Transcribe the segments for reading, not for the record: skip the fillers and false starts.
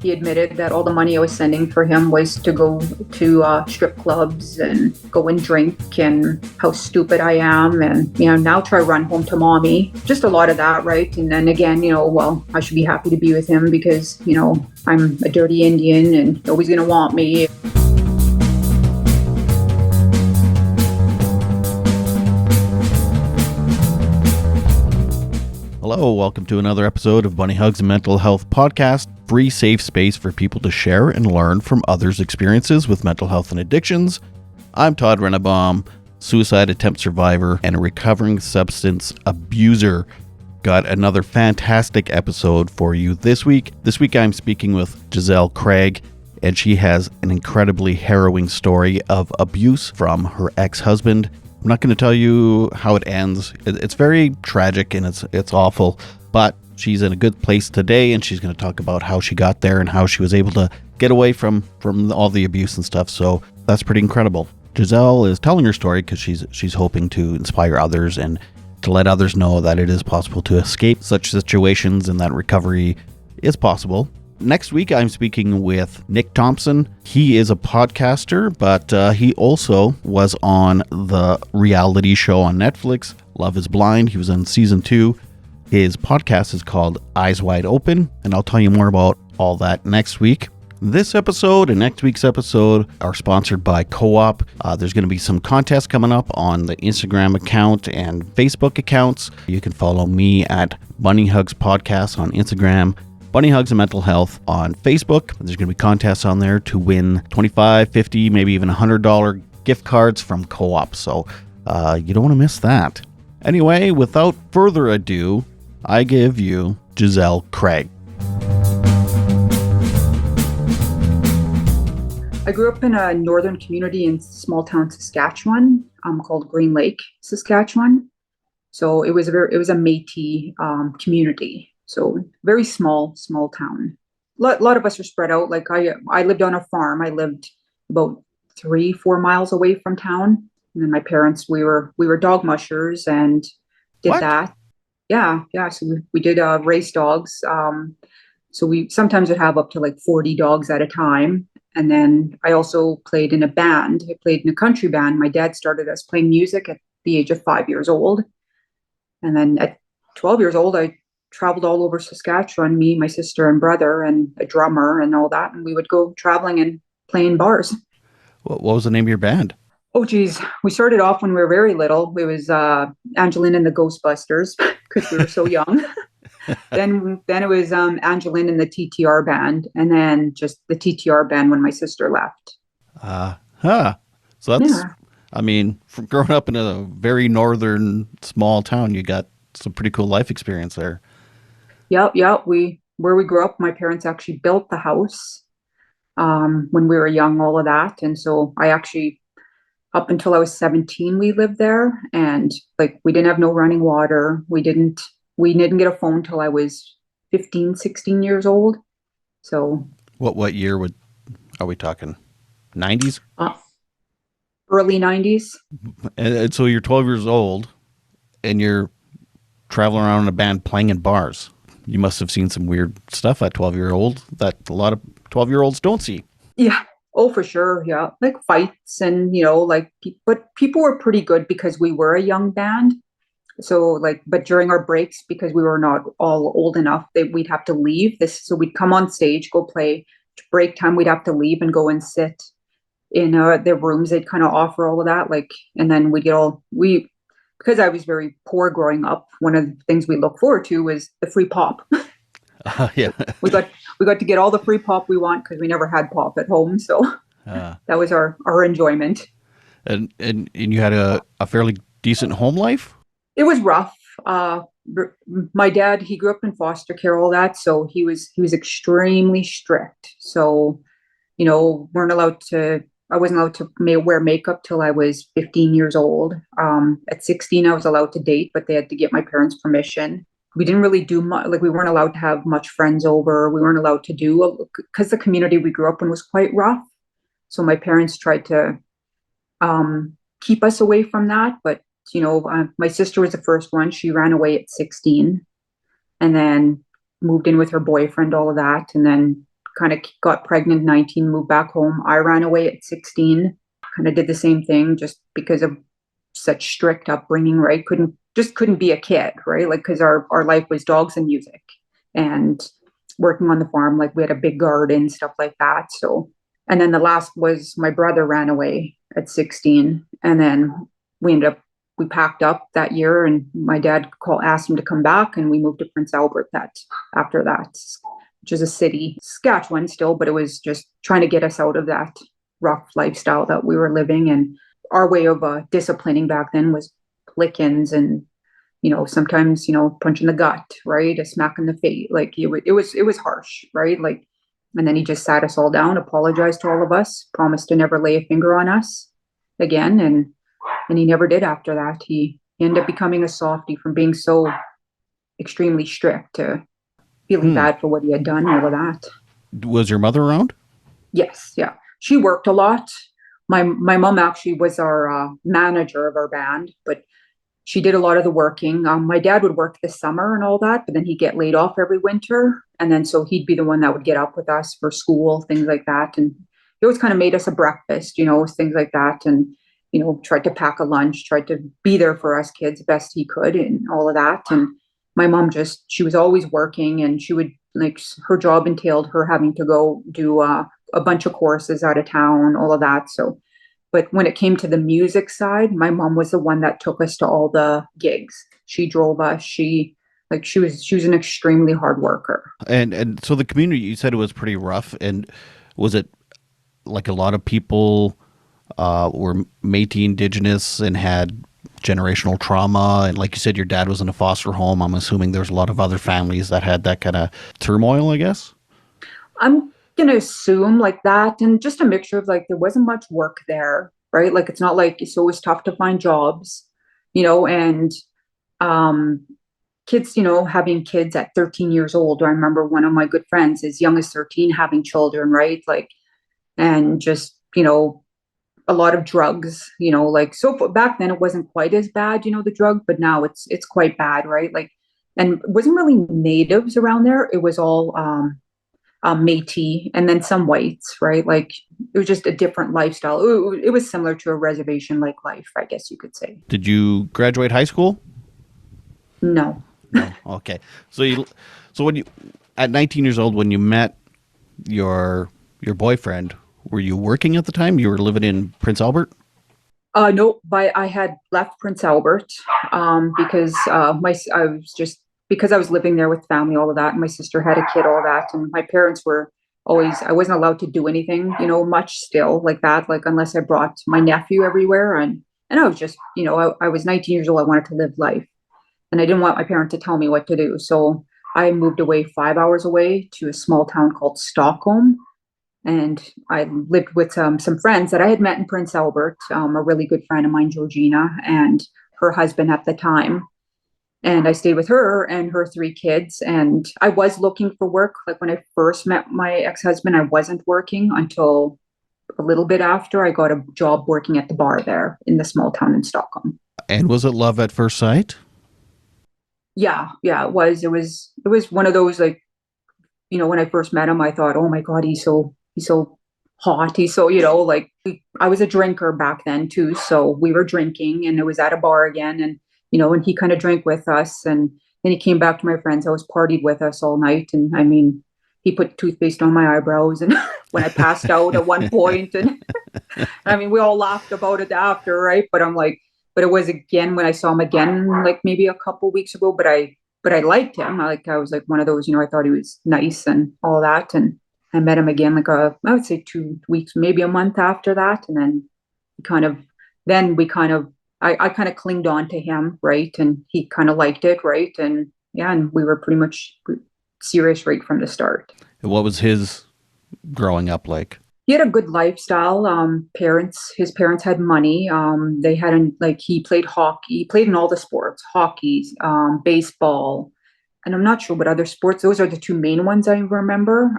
He admitted that all the money I was sending for him was to go to strip clubs and go and drink, and how stupid I am, and now try to run home to mommy. Just a lot of that, right? And then again, well, I should be happy to be with him because I'm a dirty Indian and nobody's gonna want me. Hello, welcome to another episode of Bunny Hugs and Mental Health Podcast, free safe space for people to share and learn from others' experiences with mental health and addictions. I'm Todd Rennebaum, suicide attempt survivor and a recovering substance abuser. Got another fantastic episode for you this week. This week I'm speaking with Giselle Craig, and she has an incredibly harrowing story of abuse from her ex-husband. I'm not going to tell you how it ends. It's very tragic and it's awful, but she's in a good place today, and she's going to talk about how she got there and how she was able to get away from all the abuse and stuff. So that's pretty incredible. Giselle is telling her story because she's hoping to inspire others and to let others know that it is possible to escape such situations and that recovery is possible. Next week, I'm speaking with Nick Thompson. He is a podcaster, but he also was on the reality show on Netflix, Love is Blind. He was on season 2. His podcast is called Eyes Wide Open, and I'll tell you more about all that next week. This episode and next week's episode are sponsored by Co-op. There's going to be some contests coming up on the Instagram account and Facebook accounts. You can follow me at Bunny Hugs Podcast on Instagram, Bunny Hugs and Mental Health on Facebook. There's going to be contests on there to win $25, $50, maybe even $100 gift cards from Co-op. So you don't want to miss that. Anyway, without further ado, I give you Giselle Craig. I grew up in a northern community in small town Saskatchewan, called Green Lake, Saskatchewan. So it was a Métis community. So very small town. Lot of us are spread out. Like I lived on a farm. I lived about 3-4 miles away from town. And then my parents, we were dog mushers and did What? that. Yeah. So we did race dogs. So we sometimes would have up to like 40 dogs at a time. And then I also played in a band. I played in a country band. My dad started us playing music at the age of 5 years old. And then at 12 years old, I traveled all over Saskatchewan, me, my sister and brother, and a drummer and all that. And we would go traveling and play in bars. What was the name of your band? Oh, geez. We started off when we were very little. It was Angeline and the Ghostbusters because we were so young. Then it was Angeline and the TTR band, and then just the TTR band when my sister left. So that's, Yeah. I mean, from growing up in a very northern small town, you got some pretty cool life experience there. Yep. Where we grew up, my parents actually built the house when we were young, all of that. And so I actually, up until I was 17, we lived there, and like we didn't have no running water. We didn't get a phone till I was 15, 16 years old. So What year are we talking? 90s? Early 90s. And so you're 12 years old and you're traveling around in a band playing in bars. You must have seen some weird stuff at 12-year-old that a lot of 12-year-olds don't see. Yeah. Oh, for sure. Yeah. Like fights and, but people were pretty good because we were a young band. So but during our breaks, because we were not all old enough, we'd have to leave this. So we'd come on stage, go play. Break time, we'd have to leave and go and sit in their rooms. They'd kind of offer all of that. And then because I was very poor growing up, one of the things we look forward to was the free pop. Yeah. we got to get all the free pop we want because we never had pop at home. So that was our enjoyment. And you had a fairly decent home life? It was rough. My dad, he grew up in foster care, all that. So he was extremely strict. So, I wasn't allowed to wear makeup till I was 15 years old. At 16, I was allowed to date, but they had to get my parents' permission. We didn't really do much. We weren't allowed to have much friends over. We weren't allowed to because the community we grew up in was quite rough. So my parents tried to keep us away from that. But, my sister was the first one. She ran away at 16 and then moved in with her boyfriend, all of that. And then kind of got pregnant 19, moved back home. I ran away at 16, kind of did the same thing just because of such strict upbringing, right? Couldn't be a kid, right? Like, because our life was dogs and music and working on the farm. Like, we had a big garden, stuff like that. So, and then the last was my brother ran away at 16. And then we packed up that year, and my dad asked him to come back, and we moved to Prince Albert after that, which is a city, Saskatchewan still, but it was just trying to get us out of that rough lifestyle that we were living. And our way of disciplining back then was lickings and, sometimes, punch in the gut, right? A smack in the face. Like, it was harsh, right? Like, and then he just sat us all down, apologized to all of us, promised to never lay a finger on us again. And he never did after that. He ended up becoming a softie from being so extremely strict to feeling Hmm. bad for what he had done, all of that. Was your mother around? Yes, yeah. She worked a lot. My mom actually was our manager of our band, but she did a lot of the working. My dad would work this summer and all that, but then he'd get laid off every winter. And then so he'd be the one that would get up with us for school, things like that. And he always kind of made us a breakfast, things like that. And, tried to pack a lunch, tried to be there for us kids best he could and all of that. And my mom she was always working, and she would, like, her job entailed her having to go do a bunch of courses out of town, all of that. So, but when it came to the music side, my mom was the one that took us to all the gigs. She drove us. She was an extremely hard worker. And so the community, you said it was pretty rough. And was it like a lot of people were Métis Indigenous and had generational trauma? And like you said, your dad was in a foster home. I'm assuming there's a lot of other families that had that kind of turmoil, I guess. I'm gonna assume like that, and just a mixture of, like, there wasn't much work there, right? Like, it's not like it's always tough to find jobs, and um kids, having kids at 13 years old. I remember one of my good friends, as young as 13, having children, right? Like, and just, a lot of drugs, like, so back then it wasn't quite as bad, the drug, but now it's quite bad, right? Like, and it wasn't really natives around there. It was all Métis, and then some whites, right? Like, it was just a different lifestyle. It was similar to a reservation like life, I guess you could say. Did you graduate high school? No. No. Okay. So when you, at 19 years old, when you met your boyfriend, were you working at the time? You were living in Prince Albert? No, but I had left Prince Albert because I was living there with family, all of that, and my sister had a kid, all that, and my parents were always, I wasn't allowed to do anything, much still like that, like, unless I brought my nephew everywhere, and I was just, I was 19 years old. I wanted to live life, and I didn't want my parents to tell me what to do, so I moved away 5 hours away to a small town called Stockholm. And I lived with some friends that I had met in Prince Albert, a really good friend of mine, Georgina, and her husband at the time. And I stayed with her and her three kids. And I was looking for work. Like, when I first met my ex-husband, I wasn't working until a little bit after I got a job working at the bar there in the small town in Stockholm. And was it love at first sight? Yeah, yeah, it was. It was one of those, like, when I first met him, I thought, oh my God, he's so hot. He's so, like, I was a drinker back then too. So we were drinking, and it was at a bar again. And he kind of drank with us, and then he came back to my friend's house, partied with us all night. And I mean, he put toothpaste on my eyebrows, and when I passed out at one point, and I mean, we all laughed about it after, right? But I'm like, but it was again when I saw him again, like maybe a couple weeks ago. But I liked him. I was like one of those, I thought he was nice and all that. And I met him again, like, I would say 2 weeks, maybe a month after that. And then kind of, then we kind of, I kind of clinged on to him, right? And he kind of liked it, right? And yeah, and we were pretty much serious right from the start. And what was his growing up like? He had a good lifestyle. His parents had money. They had, like, he played hockey, he played in all the sports, hockey, baseball, and I'm not sure what other sports. Those are the two main ones I remember.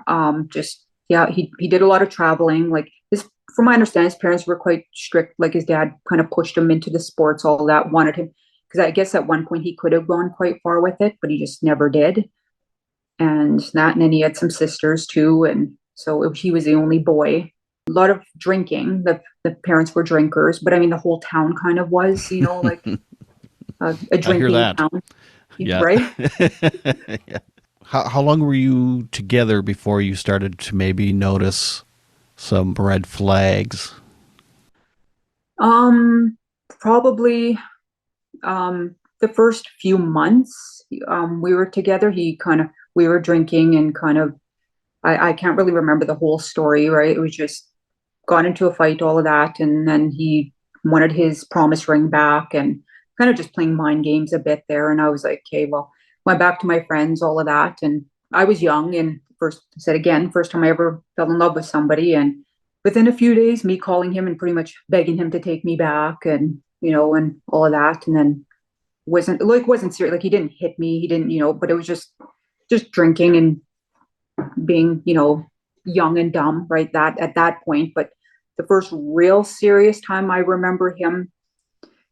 Just, yeah, he did a lot of traveling. Like, from my understanding, his parents were quite strict. Like, his dad kind of pushed him into the sports, all that, wanted him, because I guess at one point he could have gone quite far with it, but he just never did. And then he had some sisters too, and So he was the only boy. A lot of drinking. The parents were drinkers, but I mean, the whole town kind of was, like a I hear drinking that. town, Yeah. right? Yeah. How long were you together before you started to maybe notice some red flags? Um, Probably the first few months we were together. We were drinking and kind of, I can't really remember the whole story, right? It was just got into a fight, all of that, and then he wanted his promise ring back and kind of just playing mind games a bit there. And I was like, okay, well, went back to my friends, all of that. And I was young and first time I ever fell in love with somebody. And within a few days, me calling him and pretty much begging him to take me back and, and all of that. And then wasn't serious. Like he didn't hit me. He didn't, but it was just drinking and being, young and dumb, right? That at that point. But the first real serious time I remember him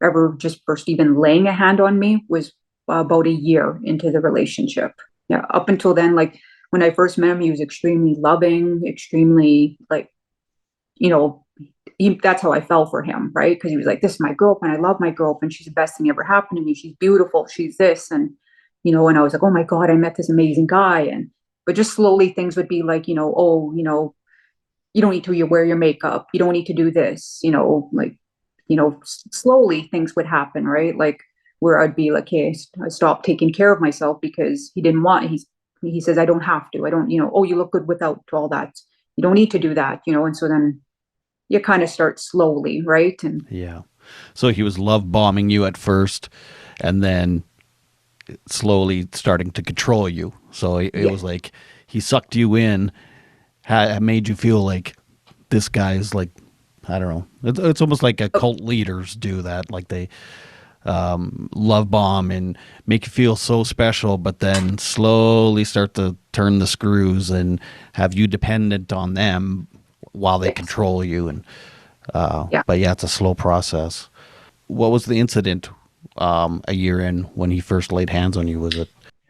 ever just first even laying a hand on me was about a year into the relationship. Yeah. Up until then, like when I first met him, he was extremely loving, extremely like, you know, that's how I fell for him, right? Because he was like, "This is my girlfriend. I love my girlfriend. She's the best thing ever happened to me. She's beautiful. She's this," and and I was like, "Oh my god, I met this amazing guy." And but just slowly things would be like, "Oh, you don't need to wear your makeup. You don't need to do this." Like, slowly things would happen, right? Like where I'd be like, "Hey, I stopped taking care of myself because he didn't want." He says, "I don't have to. I don't. Oh, you look good without all that. You don't need to do that." And so then you kind of start slowly, right? And Yeah. So he was love bombing you at first and then slowly starting to control you. So it yeah, was like he sucked you in, made you feel like this guy's like, I don't know. It's almost like a cult leaders do that. Like they love bomb and make you feel so special, but then slowly start to turn the screws and have you dependent on them while they yes, control you. And yeah. but yeah, it's a slow process. What was the incident a year in when he first laid hands on you? Was it?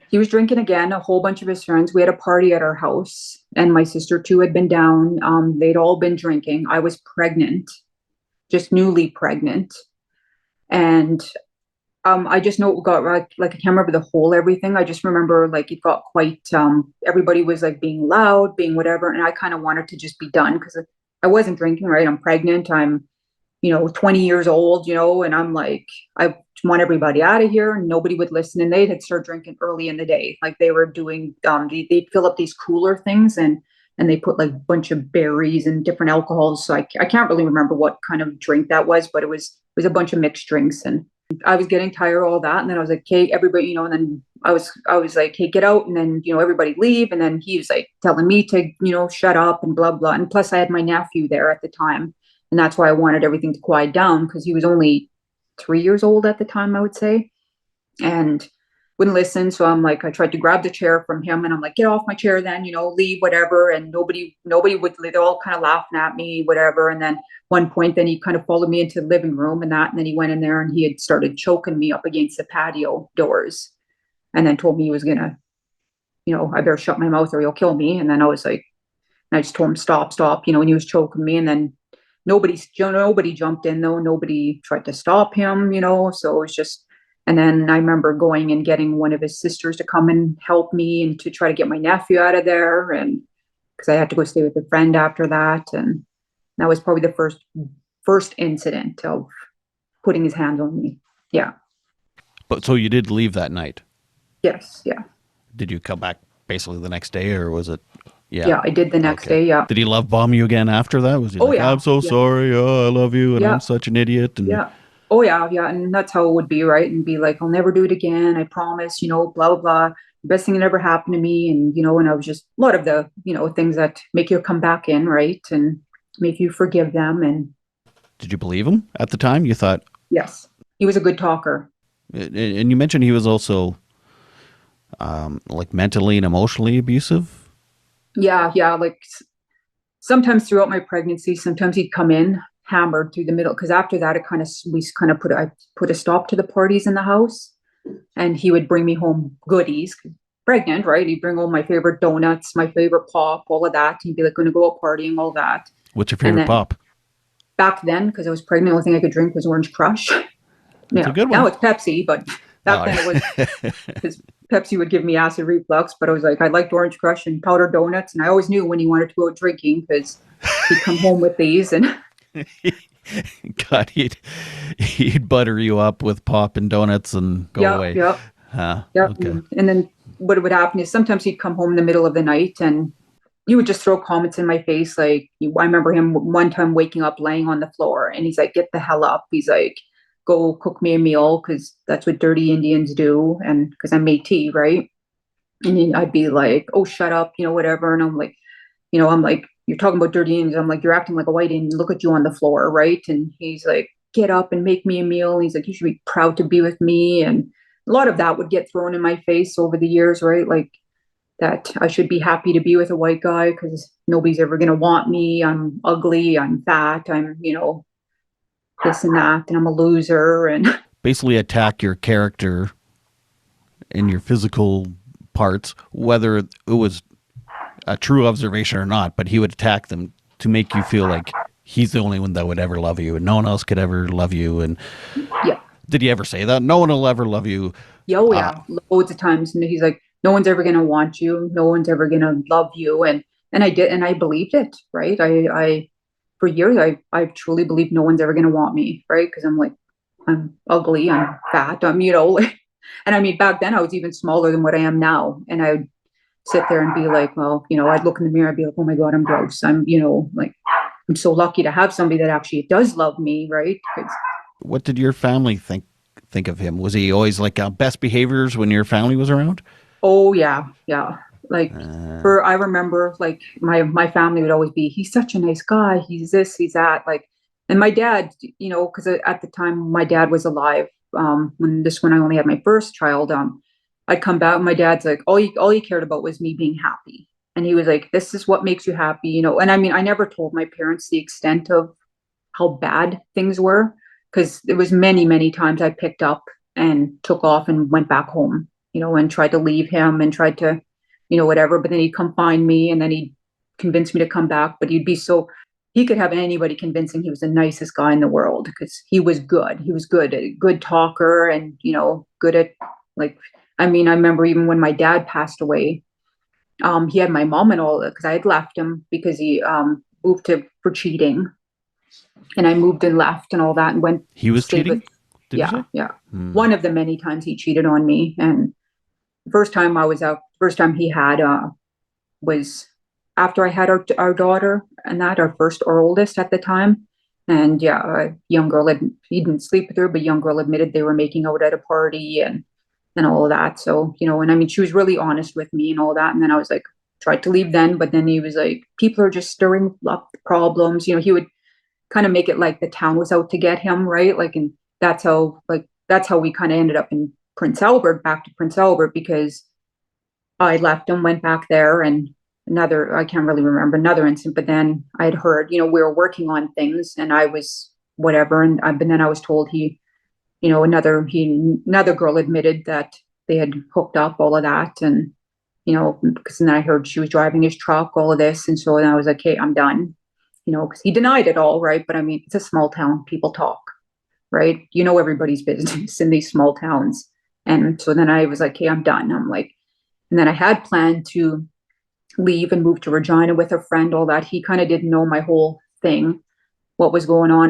He was drinking again, a whole bunch of his friends. We had a party at our house, and my sister too had been down. They'd all been drinking. I was pregnant, just newly pregnant. And I just know it got like I can't remember the whole everything. I just remember like it got quite everybody was like being loud, being whatever, and I kind of wanted to just be done because I wasn't drinking, right? I'm pregnant. I'm 20 years old, and I'm like, I want everybody out of here. And nobody would listen. And they had started drinking early in the day. Like they were doing, they'd fill up these cooler things and they put like a bunch of berries and different alcohols. So I can't really remember what kind of drink that was, but it was a bunch of mixed drinks. And I was getting tired of all that. And then I was like, okay, everybody, and then I was like, hey, get out. And then, everybody leave. And then he was like telling me to, shut up and blah, blah. And plus I had my nephew there at the time. And that's why I wanted everything to quiet down because he was only 3 years old at the time, I would say, and wouldn't listen. So I'm like, I tried to grab the chair from him and I'm like, get off my chair then, leave, whatever. And nobody would, they're all kind of laughing at me, whatever. And then one point, then he kind of followed me into the living room and then he went in there and he had started choking me up against the patio doors and then told me he was gonna, I better shut my mouth or he'll kill me. And then I was like, and I just told him, stop, stop, and he was choking me. And then nobody jumped in though. Nobody tried to stop him, so it was just, and then I remember going and getting one of his sisters to come and help me and to try to get my nephew out of there. And because I had to go stay with a friend after that. And that was probably the first incident of putting his hands on me. Yeah. But so you did leave that night. Yes. Yeah. Did you come back basically the next day, or was it? Yeah. Yeah. I did the next Okay. day. Yeah. Did he love bomb you again after that? Was he Oh like, yeah. I'm so Yeah. sorry. Oh, I love you, and I'm Yeah. such an idiot. And Yeah. Oh yeah, yeah. And that's how it would be, right? And be like, I'll never do it again. I promise, blah, blah, blah. The best thing that ever happened to me. And, and I was just a lot of the, things that make you come back in, right? And make you forgive them. And did you believe him at the time? You thought, yes, he was a good talker. and you mentioned he was also like mentally and emotionally abusive. Yeah, yeah. Like sometimes throughout my pregnancy, sometimes he'd come in hammered through the middle. Cause after that, we kind of I put a stop to the parties in the house and he would bring me home goodies. pregnant, right? He'd bring all my favorite donuts, my favorite pop, all of that. He'd be like, going to go out partying, all that. What's your And favorite then pop? back then, because I was pregnant, the only thing I could drink was Orange Crush. It's a Yeah, good now one. it's Pepsi, but back Oh, then it was because Pepsi would give me acid reflux. But I was like, I liked Orange Crush and powdered donuts, and I always knew when he wanted to go out drinking because he'd come home with these, and God, he'd butter you up with pop and donuts and go yeah, away. yeah, Huh. yeah. Okay. And then what would happen is sometimes he'd come home in the middle of the night, and he would just throw comments in my face. Like I remember him one time waking up, laying on the floor, and he's like, "Get the hell up!" He's like, "Go cook me a meal," because that's what dirty Indians do, and because I'm Métis, right? And then I'd be like, "Oh, shut up," whatever. And I'm like, "You're talking about dirty Indians." I'm like, "You're acting like a white Indian. Look at you on the floor, right?" And he's like, "Get up and make me a meal." And he's like, "You should be proud to be with me." And a lot of that would get thrown in my face over the years, right? Like that I should be happy to be with a white guy because nobody's ever going to want me. I'm ugly. I'm fat. I'm, this and that. And I'm a loser. And Basically, attack your character and your physical parts, whether it was a true observation or not, but he would attack them to make you feel like he's the only one that would ever love you and no one else could ever love you. And yeah, did he ever say that? No one will ever love you. yo, Uh, yeah, loads of times. And he's like, no one's ever going to want you. No one's ever going to love you. And I did. And I believed it. Right. For years, I truly believed no one's ever going to want me. Right. Because I'm like, I'm ugly. I'm fat. And I mean, back then I was even smaller than what I am now. And I would sit there and be like, well, I'd look in the mirror and be like, oh my God, I'm gross. Like, I'm so lucky to have somebody that actually does love me, right? 'Cause, what did your family think of him? Was he always like best behaviors when your family was around? oh yeah, yeah. Like Uh, I remember like my family would always be, he's such a nice guy. He's this, he's that. Like, and my dad, because at the time my dad was alive. When I only had my first child, I'd come back. My dad's like, all he cared about was me being happy. And he was like, this is what makes you happy. And I mean, I never told my parents the extent of how bad things were because there was many, many times I picked up and took off and went back home, and tried to leave him and tried to, whatever. But then he'd come find me and then he'd convince me to come back. But he could have anybody convincing he was the nicest guy in the world because he was good. He was good, a good talker and, good at like, I mean, I remember even when my dad passed away, he had my mom and all that because I had left him because he moved for cheating and I moved and left and all that and went he was stayed with cheating, did you yeah, say? yeah. Hmm. One of the many times he cheated on me. And the first time I was out, first time he had was after I had our daughter and that our oldest at the time. And yeah, a young girl he didn't sleep with her, but young girl admitted they were making out at a party and all of that. So, and I mean she was really honest with me and all that. And then I was like, tried to leave then, but then he was like, people are just stirring up problems. He would kind of make it like the town was out to get him, right? Like, and that's how we kind of ended up in back to Prince Albert, because I left him, went back there, and I can't really remember another incident, but then I'd heard, we were working on things, and I was whatever, but then I was told another girl admitted that they had hooked up, all of that, and because then I heard she was driving his truck, all of this, and so then I was like, hey, I'm done, because he denied it all, right? But I mean, it's a small town, people talk, right? Everybody's business in these small towns. And so then I was like, hey, I'm done. I'm like, and then I had planned to leave and move to Regina with a friend, all that. He kind of didn't know my whole thing, what was going on.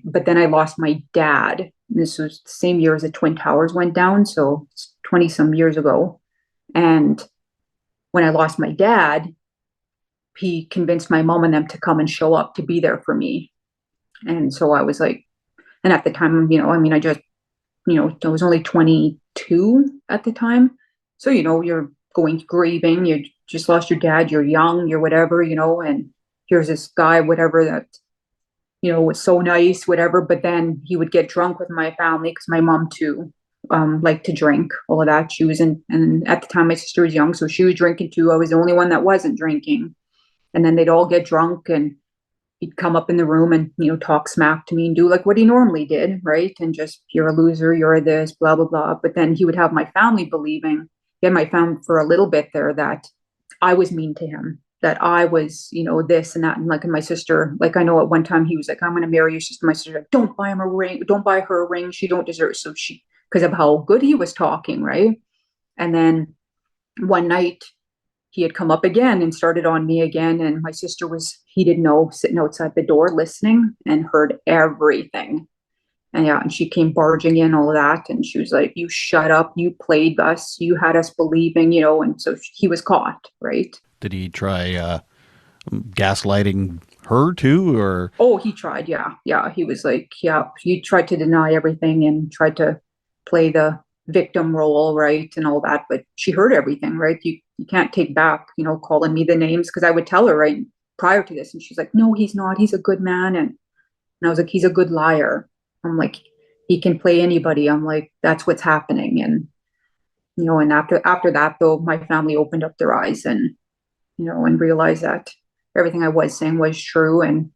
But then I lost my dad. This was the same year as the Twin Towers went down. So it's 20 some years ago. And when I lost my dad, he convinced my mom and them to come and show up to be there for me. And so I was like, and at the time, I mean, I was only 22 at the time. So, you're going grieving, you just lost your dad, you're young, you're whatever, and here's this guy, whatever, that, was so nice, whatever. But then he would get drunk with my family because my mom too liked to drink, all of that. She was and at the time my sister was young, so she was drinking too. I was the only one that wasn't drinking. And then they'd all get drunk and he'd come up in the room and talk smack to me and do like what he normally did, right? And just, you're a loser, you're this, blah blah blah. But then he would have my family believing he had my found for a little bit there that I was mean to him, that I was, this and that. And like, and my sister, like, I know at one time he was like, I'm going to marry your sister. My sister, like, don't buy him a ring. Don't buy her a ring. She don't deserve it. So because of how good he was talking. Right. And then one night he had come up again and started on me again. And my sister he didn't know, sitting outside the door listening and heard everything. And yeah, and she came barging in, all of that. And she was like, you shut up. You played us. You had us believing, and so he was caught. Right. Did he try gaslighting her too, or? Oh, he tried. Yeah. Yeah. He was like, yeah, he tried to deny everything and tried to play the victim role. Right. And all that. But she heard everything. Right. You can't take back, calling me the names because I would tell her right prior to this. And she's like, no, he's not. He's a good man. And I was like, he's a good liar. I'm like, he can play anybody. I'm like, that's what's happening. And after that, though, my family opened up their eyes and realized that everything I was saying was true and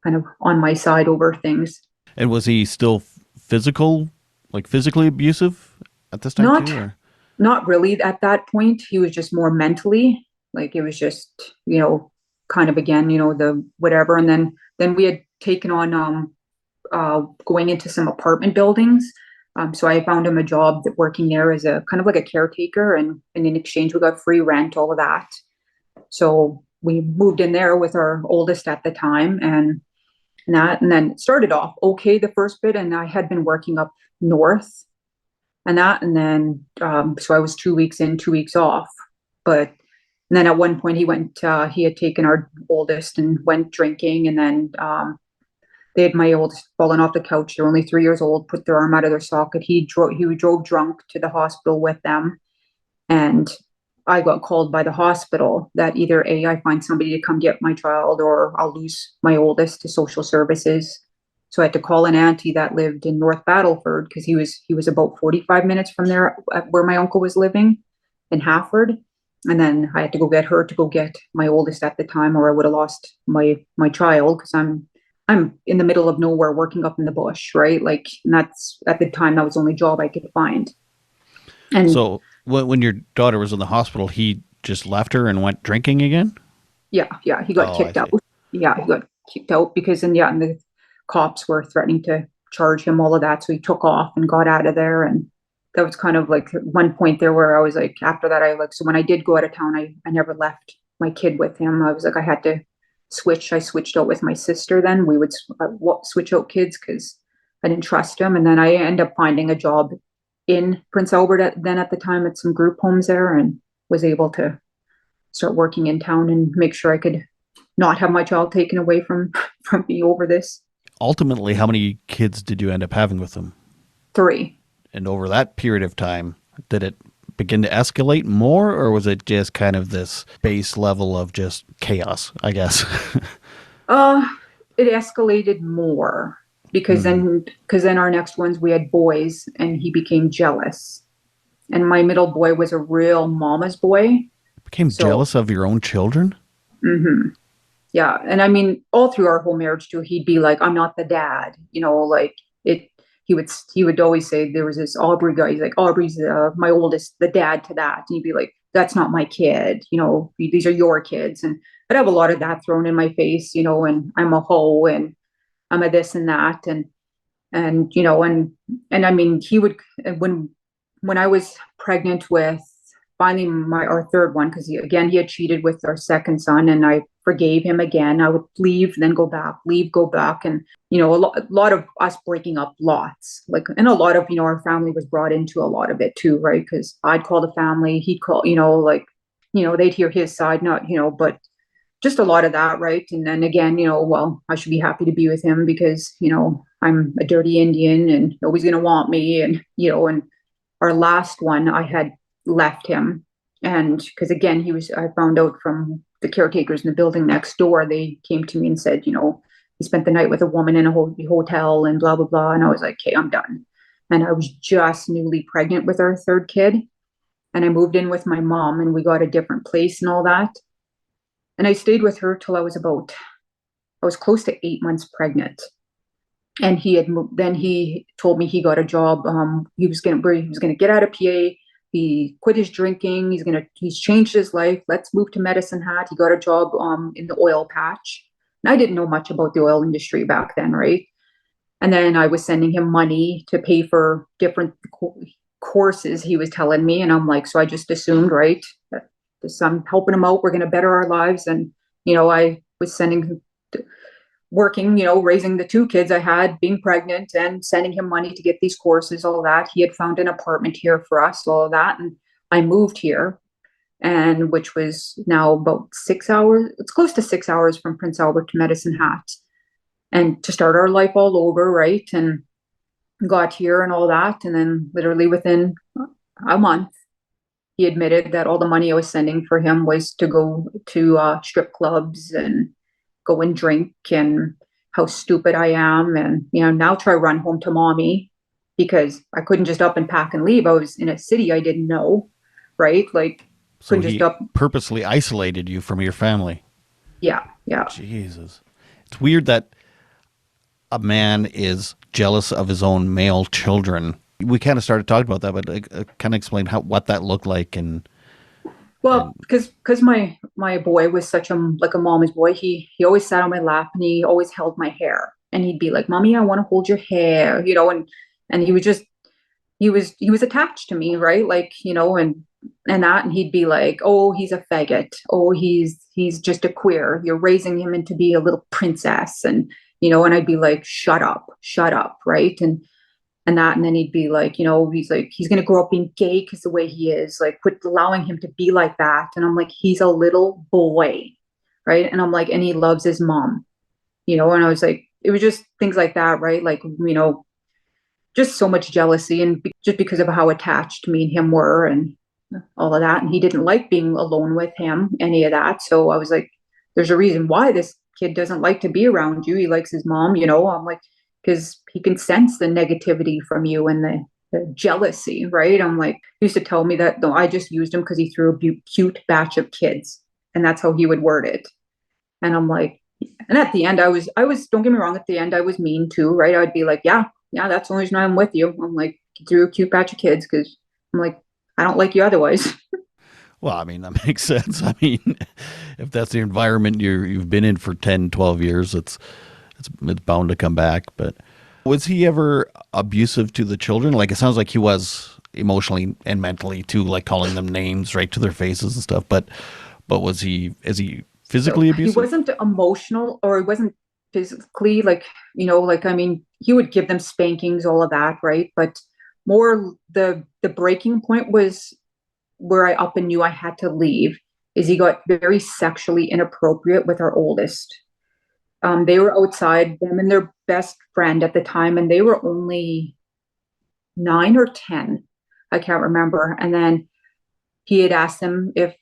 kind of on my side over things. And was he still physically abusive at this time Not, too? Or? not really at that point. He was just more mentally, like it was just, kind of again, the whatever. And then we had taken on going into some apartment buildings. So I found him a job that working there as a kind of like a caretaker, and in exchange we got free rent, all of that. So we moved in there with our oldest at the time, and then it started off okay the first bit, and I had been working up north and then so I was 2 weeks in, 2 weeks off, but and then at one point he had taken our oldest and went drinking, and then they had my oldest fallen off the couch. They're only 3 years old, put their arm out of their socket. He drove drunk to the hospital with them. And I got called by the hospital that either A, I find somebody to come get my child, or I'll lose my oldest to social services. So I had to call an auntie that lived in North Battleford because he was about 45 minutes from there where my uncle was living in Hafford. And then I had to go get her to go get my oldest at the time, or I would have lost my child because I'm in the middle of nowhere working up in the bush, right? Like, and that's at the time that was the only job I could find. And So when your daughter was in the hospital, he just left her and went drinking again? yeah, he got Oh, I kicked out. see. Yeah, he got kicked out because, and the cops were threatening to charge him, all of that. So he took off and got out of there. And that was kind of like one point there where I was like, after that, so when I did go out of town, I never left my kid with him. I was like, I had to switch. I switched out with my sister then. We would switch out kids because I didn't trust him. And then I ended up finding a job in Prince Albert at the time at some group homes there, and was able to start working in town and make sure I could not have my child taken away from me over this. Ultimately, how many kids did you end up having with him? 3. And over that period of time, did it begin to escalate more, or was it just kind of this base level of just chaos, I guess? Uh, it escalated more because Hmm. then our next ones we had boys, and he became jealous. And my middle boy was a real mama's boy. Became So, jealous of your own children? mhm. Yeah. And I mean, all through our whole marriage too, he'd be like, I'm not the dad, like it, he would always say there was this Aubrey guy. He's like, Aubrey's my oldest, the dad to that. And he'd be like, that's not my kid. These are your kids. And I'd have a lot of that thrown in my face, and I'm a hoe and I'm a this and that. And I mean, he would, when I was pregnant with finally our third one, because he had cheated with our second son, and I forgave him again. I would leave, then go back, leave, go back, and a lot of us breaking up lots, like, and a lot of our family was brought into a lot of it too, right? Because I'd call the family, he'd call, like, they'd hear his side, not, but just a lot of that, right? And then again, well, I should be happy to be with him because I'm a dirty Indian and nobody's gonna want me, and our last one, I had left him. And because again, I found out from the caretakers in the building next door, they came to me and said, he spent the night with a woman in a hotel and blah, blah, blah. And I was like, okay, I'm done. And I was just newly pregnant with our third kid. And I moved in with my mom, and we got a different place and all that. And I stayed with her till I was close to 8 months pregnant. And he had moved, then he told me he got a job. He was going to get out of PA. he quit his drinking. He's changed his life. Let's move to Medicine Hat. He got a job in the oil patch. And I didn't know much about the oil industry back then, right? And then I was sending him money to pay for different courses he was telling me. And I'm like, so I just assumed, right, that this, I'm helping him out. We're going to better our lives. And, I was working, raising the two kids I had, being pregnant and sending him money to get these courses, all that. He had found an apartment here for us, all of that. And I moved here, and which was now about 6 hours, it's close to 6 hours from Prince Albert to Medicine Hat, and to start our life all over, right? And got here and all that. And then literally within a month, he admitted that all the money I was sending for him was to go to strip clubs and go and drink, and how stupid I am. And, now try run home to mommy because I couldn't just up and pack and leave. I was in a city I didn't know, right? Like, So couldn't just he up. purposely isolated you from your family. Yeah, yeah. Jesus. It's weird that a man is jealous of his own male children. We kind of started talking about that, but kind of explain what that looked like. Well, because my boy was such a mama's boy. He always sat on my lap and he always held my hair, and he'd be like, "Mommy, I want to hold your hair," and he was attached to me, right? Like, and he'd be like, "Oh, he's a faggot. Oh, he's just a queer. You're raising him into be a little princess," and I'd be like, shut up, right? And then he'd be like, he's gonna grow up being gay because the way he is, like, quit allowing him to be like that. And I'm like, he's a little boy, right? And I'm like, and he loves his mom, and I was like, it was just things like that, right? Like, just so much jealousy, and just because of how attached me and him were, and all of that. And he didn't like being alone with him, any of that. So I was like, there's a reason why this kid doesn't like to be around you. He likes his mom, I'm like, because he can sense the negativity from you and the jealousy, right? I'm like, he used to tell me that, no, I just used him because he threw a cute batch of kids. And that's how he would word it. And I'm like, and at the end, I was, don't get me wrong, at the end, I was mean too, right? I'd be like, yeah, that's the only reason I'm with you. I'm like, you threw a cute batch of kids because I'm like, I don't like you otherwise. Well, I mean, that makes sense. I mean, if that's the environment you've been in for 10, 12 years, it's bound to come back. But was he ever abusive to the children? Like, it sounds like he was emotionally and mentally too, like calling them names right to their faces and stuff. But is he physically He abusive? wasn't emotional, or he wasn't physically, like, like, I mean, he would give them spankings, all of that, right? But more the breaking point was where I up and knew I had to leave, is he got very sexually inappropriate with our oldest. They were outside, them and their best friend at the time, and they were only 9 or 10. I can't remember. And then he had asked them if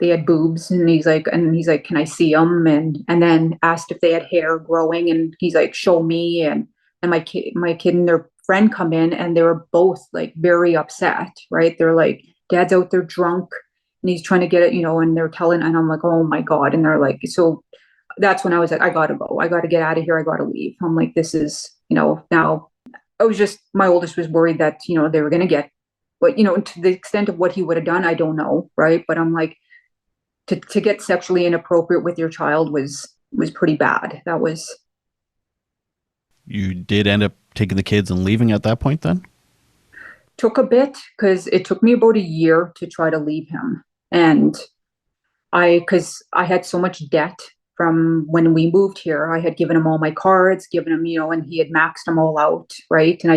they had boobs, and he's like, can I see them? And then asked if they had hair growing, and he's like, show me. And my kid and their friend come in, and they were both like very upset, right? They're like, dad's out there drunk and he's trying to get it, and they're telling, and I'm like, oh my God. And they're like, so that's when I was like, I gotta go. I gotta get out of here. I gotta leave. I'm like, this is, now I was just, my oldest was worried that, they were gonna get, but, to the extent of what he would have done, I don't know. Right. But I'm like, to get sexually inappropriate with your child was pretty bad. That was. You did end up taking the kids and leaving at that point then? Took a bit, because it took me about a year to try to leave him. And because I had so much debt from when we moved here. I had given him all my cards, given him, and he had maxed them all out, right? And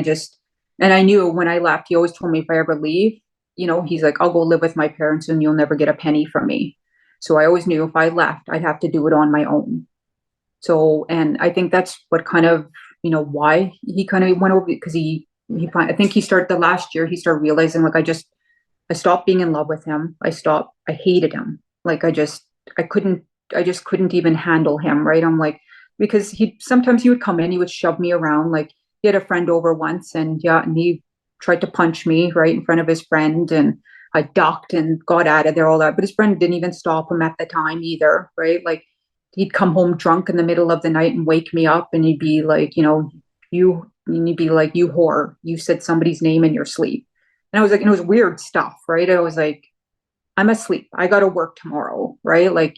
I knew when I left, he always told me if I ever leave, he's like, I'll go live with my parents and you'll never get a penny from me. So I always knew if I left, I'd have to do it on my own. So, and I think that's what kind of, why he kind of went over, because I think he started the last year, he started realizing, like, I stopped being in love with him. I hated him. Like, I just couldn't even handle him. Right. I'm like, because sometimes he would come in, he would shove me around. Like, he had a friend over once, and he tried to punch me right in front of his friend. And I ducked and got out of there, all that. But his friend didn't even stop him at the time either. Right. Like, he'd come home drunk in the middle of the night and wake me up, and he'd be like, you, and he'd be like, you whore, you said somebody's name in your sleep. And I was like, and it was weird stuff, right? I was like, I'm asleep. I got to work tomorrow, right? Like,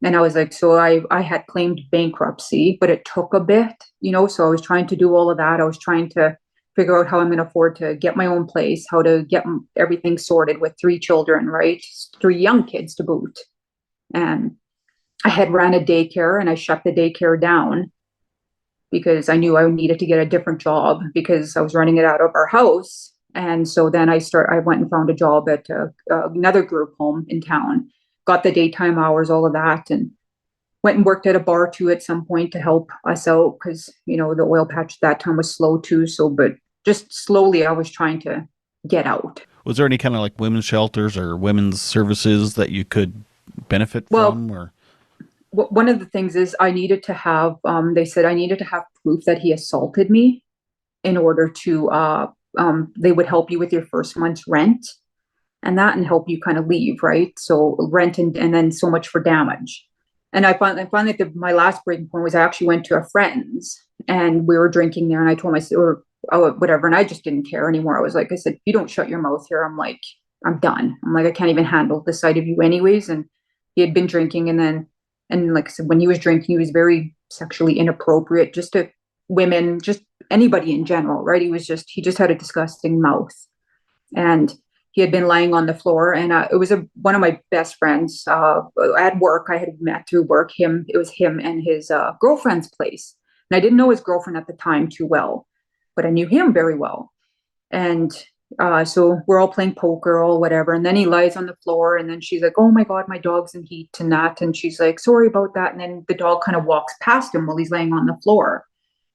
and I was like, so I had claimed bankruptcy, but it took a bit, so I was trying to do all of that. I was trying to figure out how I'm going to afford to get my own place, how to get everything sorted with 3 children, right? 3 young kids to boot. And I had ran a daycare and I shut the daycare down because I knew I needed to get a different job because I was running it out of our house. And so then I went and found a job at another group home in town, got the daytime hours, all of that, and went and worked at a bar too at some point to help us out because, the oil patch at that time was slow too. So, but just slowly I was trying to get out. Was there any kind of like women's shelters or women's services that you could benefit Well, from? Or one of the things is I needed to have, they said I needed to have proof that he assaulted me in order to, they would help you with your first month's rent and that and help you kind of leave, right? So rent and then so much for damage. And I found that my last breaking point was I actually went to a friend's and we were drinking there and I told or oh, whatever. And I just didn't care anymore. I said, if you don't shut your mouth here, I'm like, I'm done. I'm like, I can't even handle the sight of you anyways. And he had been drinking and like I said, when he was drinking, he was very sexually inappropriate just to women, just anybody in general, right? He just had a disgusting mouth. And he had been lying on the floor and it was one of my best friends at work. I had met through work it was him and his girlfriend's place, and I didn't know his girlfriend at the time too well, but I knew him very well. And so we're all playing poker or whatever, and then he lies on the floor and then she's like, oh my god, my dog's in heat and that, and she's like, sorry about that. And then the dog kind of walks past him while he's laying on the floor,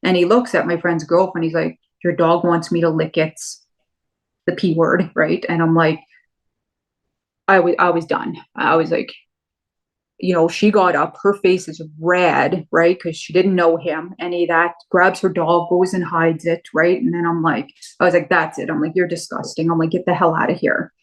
and he looks at my friend's girlfriend. He's like, your dog wants me to lick its the P word, right? And I'm like, I was done. I was like, she got up, her face is red, right? Because she didn't know him, any of that, grabs her dog, goes and hides it, right? And then I was like, that's it. I'm like, you're disgusting. I'm like, get the hell out of here.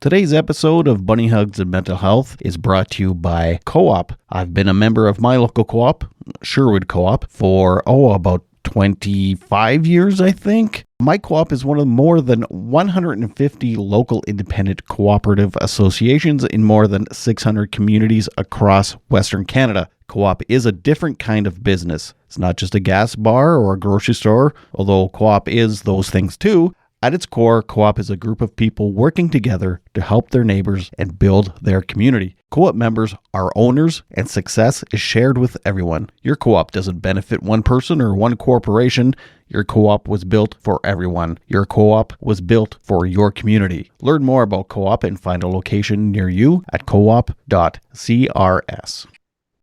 today's episode of Bunny Hugs and Mental Health is brought to you by Co-op. I've been a member of my local co-op, Sherwood Co-op, for, about 25 years, I think. My co-op is one of more than 150 local independent cooperative associations in more than 600 communities across Western Canada. Co-op is a different kind of business. It's not just a gas bar or a grocery store, although co-op is those things too. At its core, co-op is a group of people working together to help their neighbors and build their community. Co-op members are owners, and success is shared with everyone. Your co-op doesn't benefit one person or one corporation. Your co-op was built for everyone. Your co-op was built for your community. Learn more about co-op and find a location near you at coop.crs.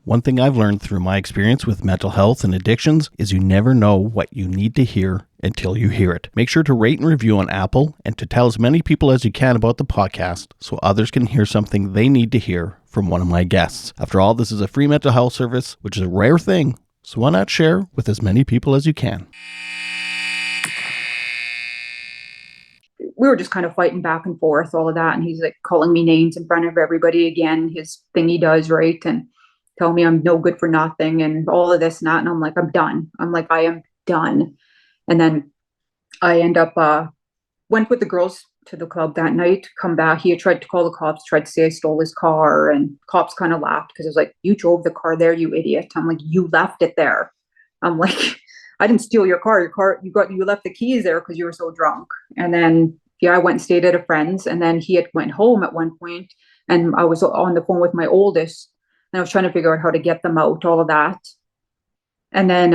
One thing I've learned through my experience with mental health and addictions is you never know what you need to hear until you hear it. Make sure to rate and review on Apple and to tell as many people as you can about the podcast so others can hear something they need to hear from one of my guests. After all, this is a free mental health service, which is a rare thing, so why not share with as many people as you can? We were just kind of fighting back and forth, all of that. And he's like calling me names in front of everybody again, his thing he does, right? And tell me I'm no good for nothing and all of this and that. And I'm like, I'm done. I'm like, I am done. And then I end up, went with the girls to the club that night, come back. He had tried to call the cops, tried to say I stole his car, and cops kind of laughed because I was like, you drove the car there, you idiot. I'm like, you left it there. I'm like, I didn't steal your car. You left the keys there because you were so drunk. And then, yeah, I went and stayed at a friend's, and then he had went home at one point, and I was on the phone with my oldest, and I was trying to figure out how to get them out, all of that. And then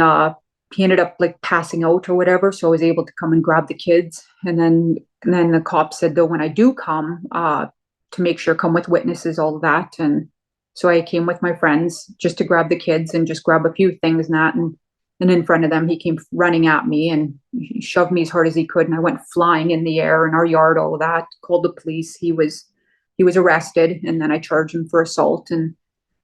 he ended up like passing out or whatever, so I was able to come and grab the kids. And then the cop said, though, when I do come, to make sure come with witnesses, all of that. And so I came with my friends just to grab the kids and just grab a few things and that. And in front of them, he came running at me and he shoved me as hard as he could, and I went flying in the air in our yard, all of that. Called the police. He was arrested, and then I charged him for assault, and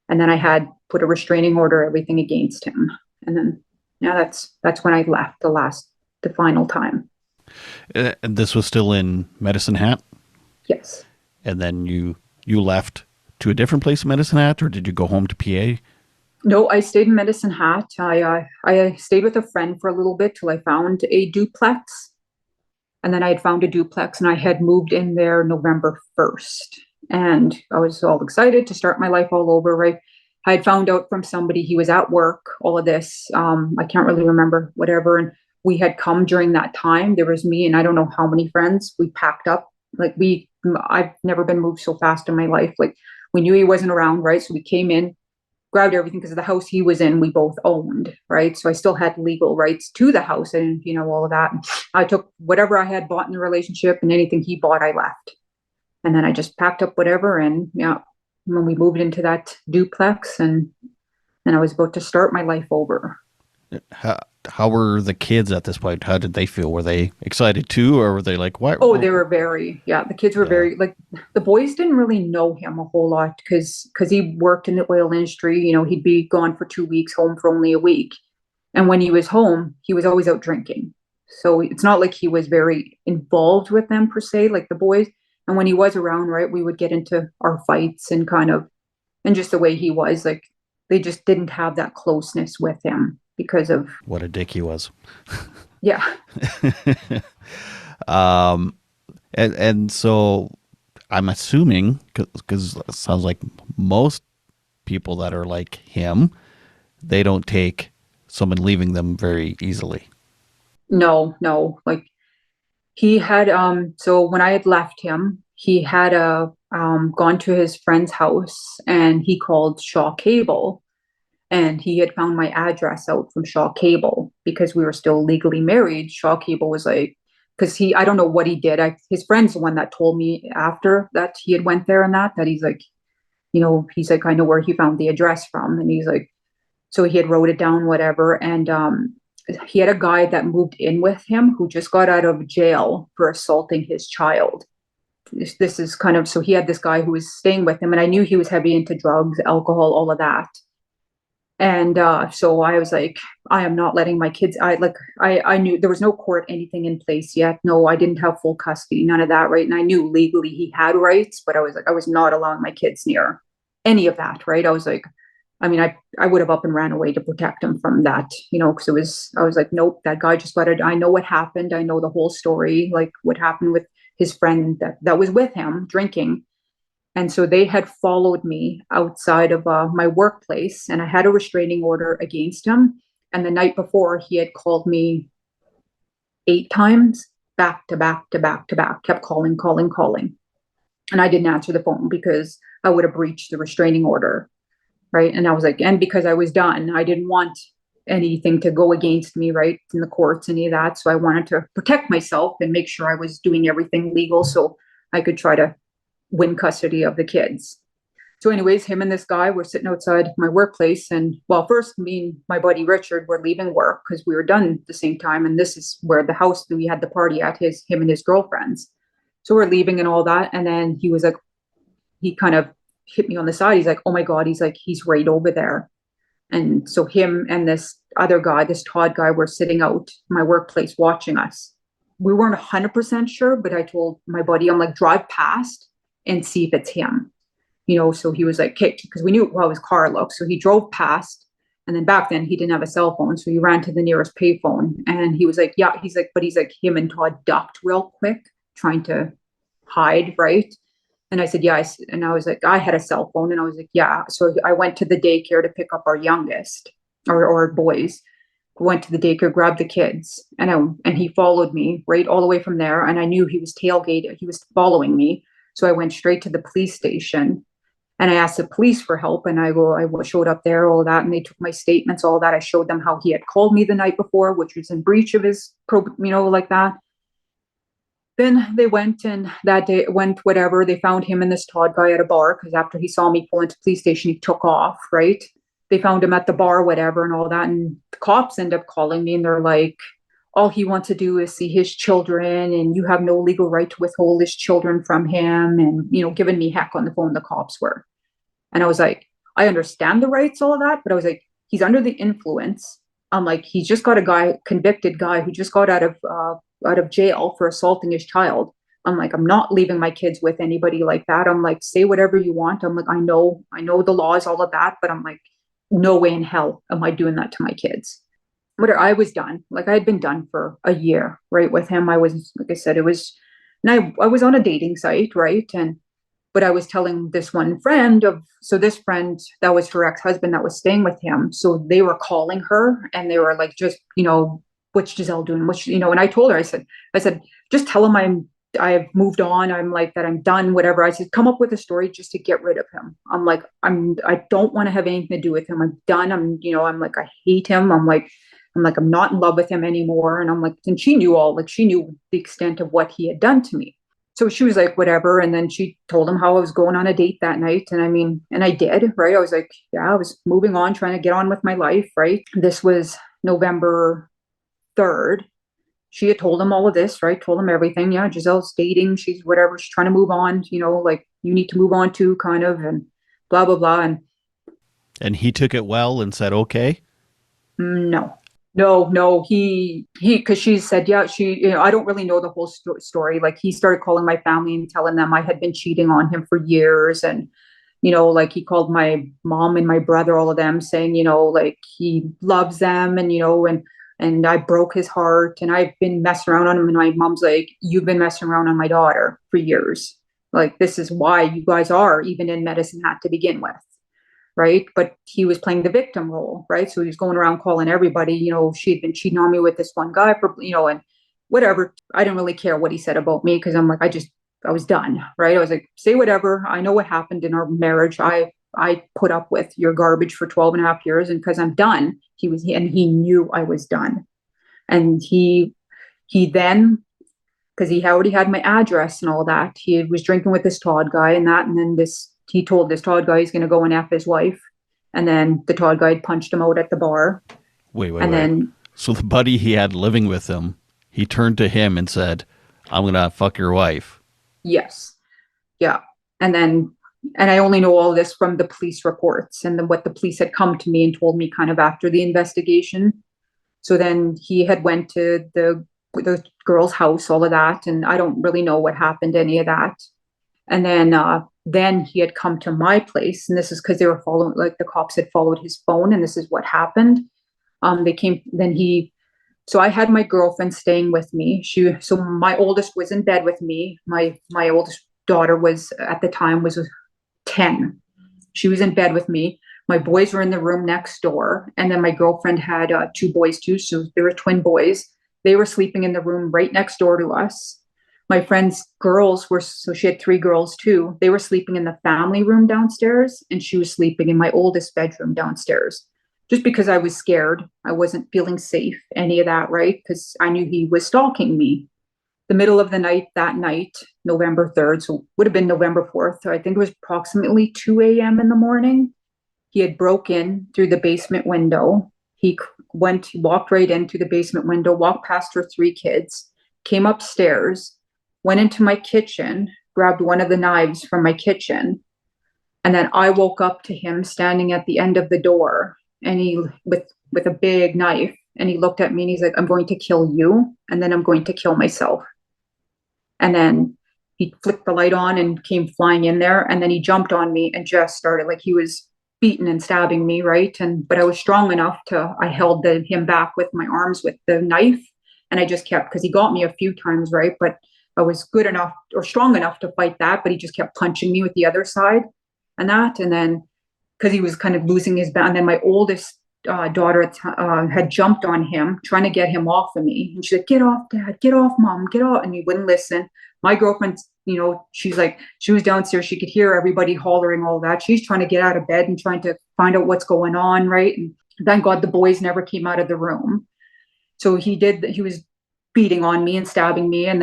then I had put a restraining order, everything against him. And then, yeah, that's when I left the final time. And this was still in Medicine Hat? Yes. And then you left to a different place in Medicine Hat, or did you go home to PA? No, I stayed in Medicine Hat. I stayed with a friend for a little bit till I found a duplex, and then I had found a duplex, and I had moved in there November 1st, and I was all excited to start my life all over. Right, I had found out from somebody he was at work. All of this, I can't really remember whatever, and we had come during that time. There was me and I don't know how many friends. We packed up like I've never been moved so fast in my life. Like we knew he wasn't around, right? So we came in, grabbed everything because the house he was in, we both owned, right? So I still had legal rights to the house and, all of that. And I took whatever I had bought in the relationship and anything he bought, I left. And then I just packed up whatever. And yeah, when we moved into that duplex and I was about to start my life over. How were the kids at this point? How did they feel? Were they excited too, or were they like, "What?" Oh, they were yeah, the kids were Yeah. very, like, the boys didn't really know him a whole lot because he worked in the oil industry. He'd be gone for 2 weeks, home for only a week. And when he was home, he was always out drinking. So it's not like he was very involved with them per se, like the boys. And when he was around, right, we would get into our fights and and just the way he was, like, they just didn't have that closeness with him because of, What a dick he was. yeah. um, and so I'm assuming because it sounds like most people that are like him, they don't take someone leaving them very easily. No, no. Like he had, so when I had left him, he had gone to his friend's house and he called Shaw Cable and he had found my address out from Shaw Cable because we were still legally married. Shaw Cable was like, because I don't know what he did. His friend's the one that told me after that he had went there and that he's like, he's like, I know where he found the address from, and he's like, so he had wrote it down, whatever, and he had a guy that moved in with him who just got out of jail for assaulting his child. This is kind of, so he had this guy who was staying with him, and I knew he was heavy into drugs, alcohol, all of that. And so I was like, I am not letting my kids. I knew there was no court anything in place yet. No, I didn't have full custody, none of that, right? And I knew legally he had rights, but I was like, I was not allowing my kids near any of that, right? I was like, I mean, I would have up and ran away to protect him from that, because I was like, nope, that guy just got it. I know what happened. I know the whole story, like what happened with his friend that was with him drinking. And so they had followed me outside of my workplace, and I had a restraining order against him. And the night before, he had called me 8 times, back to back to back to back, kept calling, calling, calling. And I didn't answer the phone because I would have breached the restraining order. Right. And I was like, and because I was done, I didn't want anything to go against me, right, in the courts, any of that. So I wanted to protect myself and make sure I was doing everything legal so I could try to win custody of the kids. So, anyways, him and this guy were sitting outside my workplace. And well, first, me and my buddy Richard were leaving work because we were done at the same time. And this is where the house that we had the party at, him and his girlfriends. So we're leaving and all that. And then he was like, he kind of hit me on the side. He's like, oh my God, he's like, he's right over there. And so him and this other guy, this Todd guy, were sitting out my workplace watching us. We weren't 100% sure, but I told my buddy, I'm like, drive past and see if it's him. So he was like, okay, because we knew how his car looked. So he drove past. And then back then he didn't have a cell phone. So he ran to the nearest payphone and he was like, yeah, he's like, him and Todd ducked real quick, trying to hide, right? And I said, yeah. And I was like, I had a cell phone. And I was like, yeah. So I went to the daycare to pick up our youngest or boys. Went to the daycare, grabbed the kids, and he followed me right all the way from there. And I knew he was tailgated. He was following me. So I went straight to the police station and I asked the police for help. And I showed up there, all that. And they took my statements, all that. I showed them how he had called me the night before, which was in breach of his, like that. Then they went and that day went whatever. They found him and this Todd guy at a bar because after he saw me pull into the police station, he took off, right? They found him at the bar, whatever, and all that. And the cops end up calling me and they're like, all he wants to do is see his children and you have no legal right to withhold his children from him. And, giving me heck on the phone, the cops were. And I was like, I understand the rights, all of that, but I was like, he's under the influence. I'm like, he's just got a convicted guy who just got out of jail for assaulting his child. I'm like, I'm not leaving my kids with anybody like that. I'm like, say whatever you want. I'm like, I know the laws, all of that, but I'm like, no way in hell am I doing that to my kids. But I was done. Like I had been done for a year, right? With him. I was, like I said, it was, and I was on a dating site, right? And, but I was telling this one friend of, so this friend, that was her ex-husband that was staying with him. So they were calling her and they were like, just, what's Giselle doing? And I told her, I said, just tell him I've moved on. I'm like that. I'm done. Whatever. I said, come up with a story just to get rid of him. I'm like, I don't want to have anything to do with him. I'm done. I'm like, I hate him. I'm not in love with him anymore. And I'm like, and she knew the extent of what he had done to me. So she was like, whatever. And then she told him how I was going on a date that night. And I did, right? I was like, yeah, I was moving on, trying to get on with my life, right? This was November 3rd. She had told him all of this, right? Told him everything. Yeah, Giselle's dating. She's whatever. She's trying to move on, like you need to move on too, kind of, and blah, blah, blah. And he took it well and said, okay. No, no, because she said, yeah, I don't really know the whole story. Like he started calling my family and telling them I had been cheating on him for years. And, like he called my mom and my brother, all of them saying, like he loves them and I broke his heart and I've been messing around on him. And my mom's like, you've been messing around on my daughter for years. Like, this is why you guys are even in medicine hat to begin with, right? But he was playing the victim role, right? So he was going around calling everybody, she had been cheating on me with this one guy for, and whatever. I didn't really care what he said about me because I'm like, I was done, right? I was like, say whatever. I know what happened in our marriage. I put up with your garbage for 12 and a half years. And because I'm done, he knew I was done. And he then, because he already had my address and all that, he was drinking with this Todd guy and that. And then he told this Todd guy he's going to go and F his wife. And then the Todd guy punched him out at the bar. Wait. And then, So the buddy he had living with him, he turned to him and said, I'm going to fuck your wife. yes. Yeah. And then, and I only know all this from the police reports and then what the police had come to me and told me kind of after the investigation. So then he had went to the girl's house, all of that. And I don't really know what happened, any of that. And then he had come to my place, and this is because they were following, like the cops had followed his phone, and this is what happened. They came, then so I had my girlfriend staying with me. So my oldest was in bed with me. My oldest daughter was at the time was 10. She was in bed with me. My boys were in the room next door, and then my girlfriend had two boys too. So they were twin boys. They were sleeping in the room right next door to us. My friend's girls were, so she had three girls too. They were sleeping in the family room downstairs, and she was sleeping in my oldest bedroom downstairs. Just because I was scared, I wasn't feeling safe, any of that, right? Because I knew he was stalking me. The middle of the night, that night, November 3rd, so would have been November 4th. So I think it was approximately 2 a.m. in the morning. He had broke in through the basement window. He walked right into the basement window, walked past her three kids, came upstairs, went into my kitchen, grabbed one of the knives from my kitchen. And then I woke up to him standing at the end of the door and he with a big knife. And he looked at me and he's like, I'm going to kill you. And then I'm going to kill myself. And then he flicked the light on and came flying in there. And then he jumped on me and just started, like he was beating and stabbing me, right? But I was strong enough I held him back with my arms with the knife. And I just kept, because he got me a few times, right? But I was good enough or strong enough to fight that. But he just kept punching me with the other side and that. And then because he was kind of losing his balance. And then my oldest daughter had jumped on him, trying to get him off of me. And she's like, get off, Dad, get off, Mom, get off. And he wouldn't listen. My girlfriend, she's like, she was downstairs. She could hear everybody hollering, all that. She's trying to get out of bed and trying to find out what's going on, right? And thank God the boys never came out of the room. So he was beating on me and stabbing me. And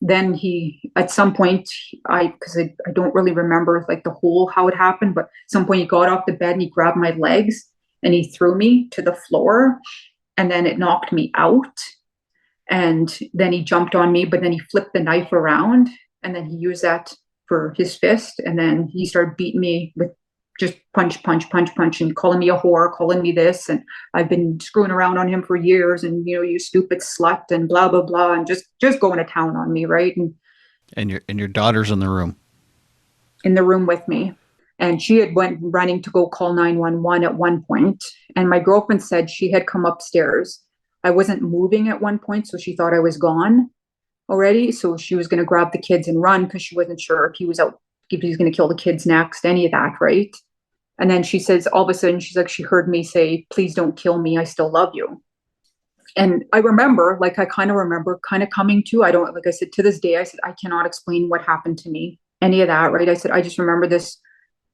then he, at some point, because I don't really remember like the whole how it happened, but at some point he got off the bed and he grabbed my legs and he threw me to the floor, and then it knocked me out. And then he jumped on me, but then he flipped the knife around and then he used that for his fist. And then he started beating me with just punch, punch, punch, punch, and calling me a whore, calling me this. And I've been screwing around on him for years and, you stupid slut and blah, blah, blah. And just going to town on me. Right. And your daughter's in the room. In the room with me. And she had went running to go call 911 at one point. And my girlfriend said she had come upstairs. I wasn't moving at one point, so she thought I was gone already. So she was going to grab the kids and run because she wasn't sure if he was out, if he was going to kill the kids next, any of that, right? And then she says, all of a sudden, she's like, she heard me say, please don't kill me. I still love you. And I remember, like, I kind of remember kind of coming to, I don't, like I said, to this day, I said, I cannot explain what happened to me, any of that, right? I said, I just remember this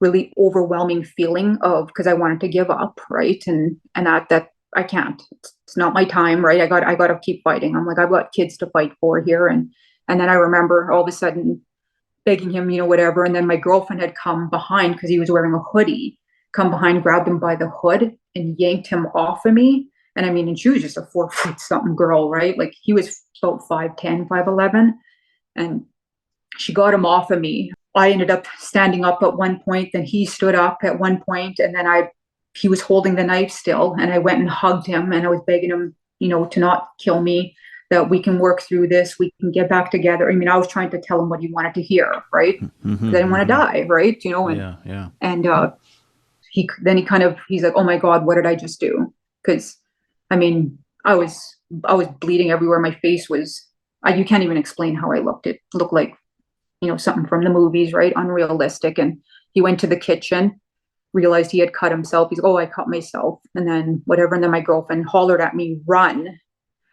really overwhelming feeling of, because I wanted to give up, right? And that I can't. It's not my time, right? I got to keep fighting. I'm like, I've got kids to fight for here. And then I remember all of a sudden begging him, whatever. And then my girlfriend had come behind because he was wearing a hoodie, come behind, grabbed him by the hood and yanked him off of me. And I mean, and she was just a 4 foot something girl, right? Like he was about 5'10", 5'11". And she got him off of me. I ended up standing up at one point, then he stood up at one point, and then he was holding the knife still, and I went and hugged him, and I was begging him, to not kill me, that we can work through this, we can get back together. I mean, I was trying to tell him what he wanted to hear, right? Because I didn't want to die, right? And he's like, oh my God, what did I just do? Because I mean, I was bleeding everywhere. My face was, you can't even explain how I looked. It looked like, something from the movies, right? Unrealistic. And he went to the kitchen, realized he had cut himself. He's like, oh, I cut myself. And then whatever. And then my girlfriend hollered at me, run.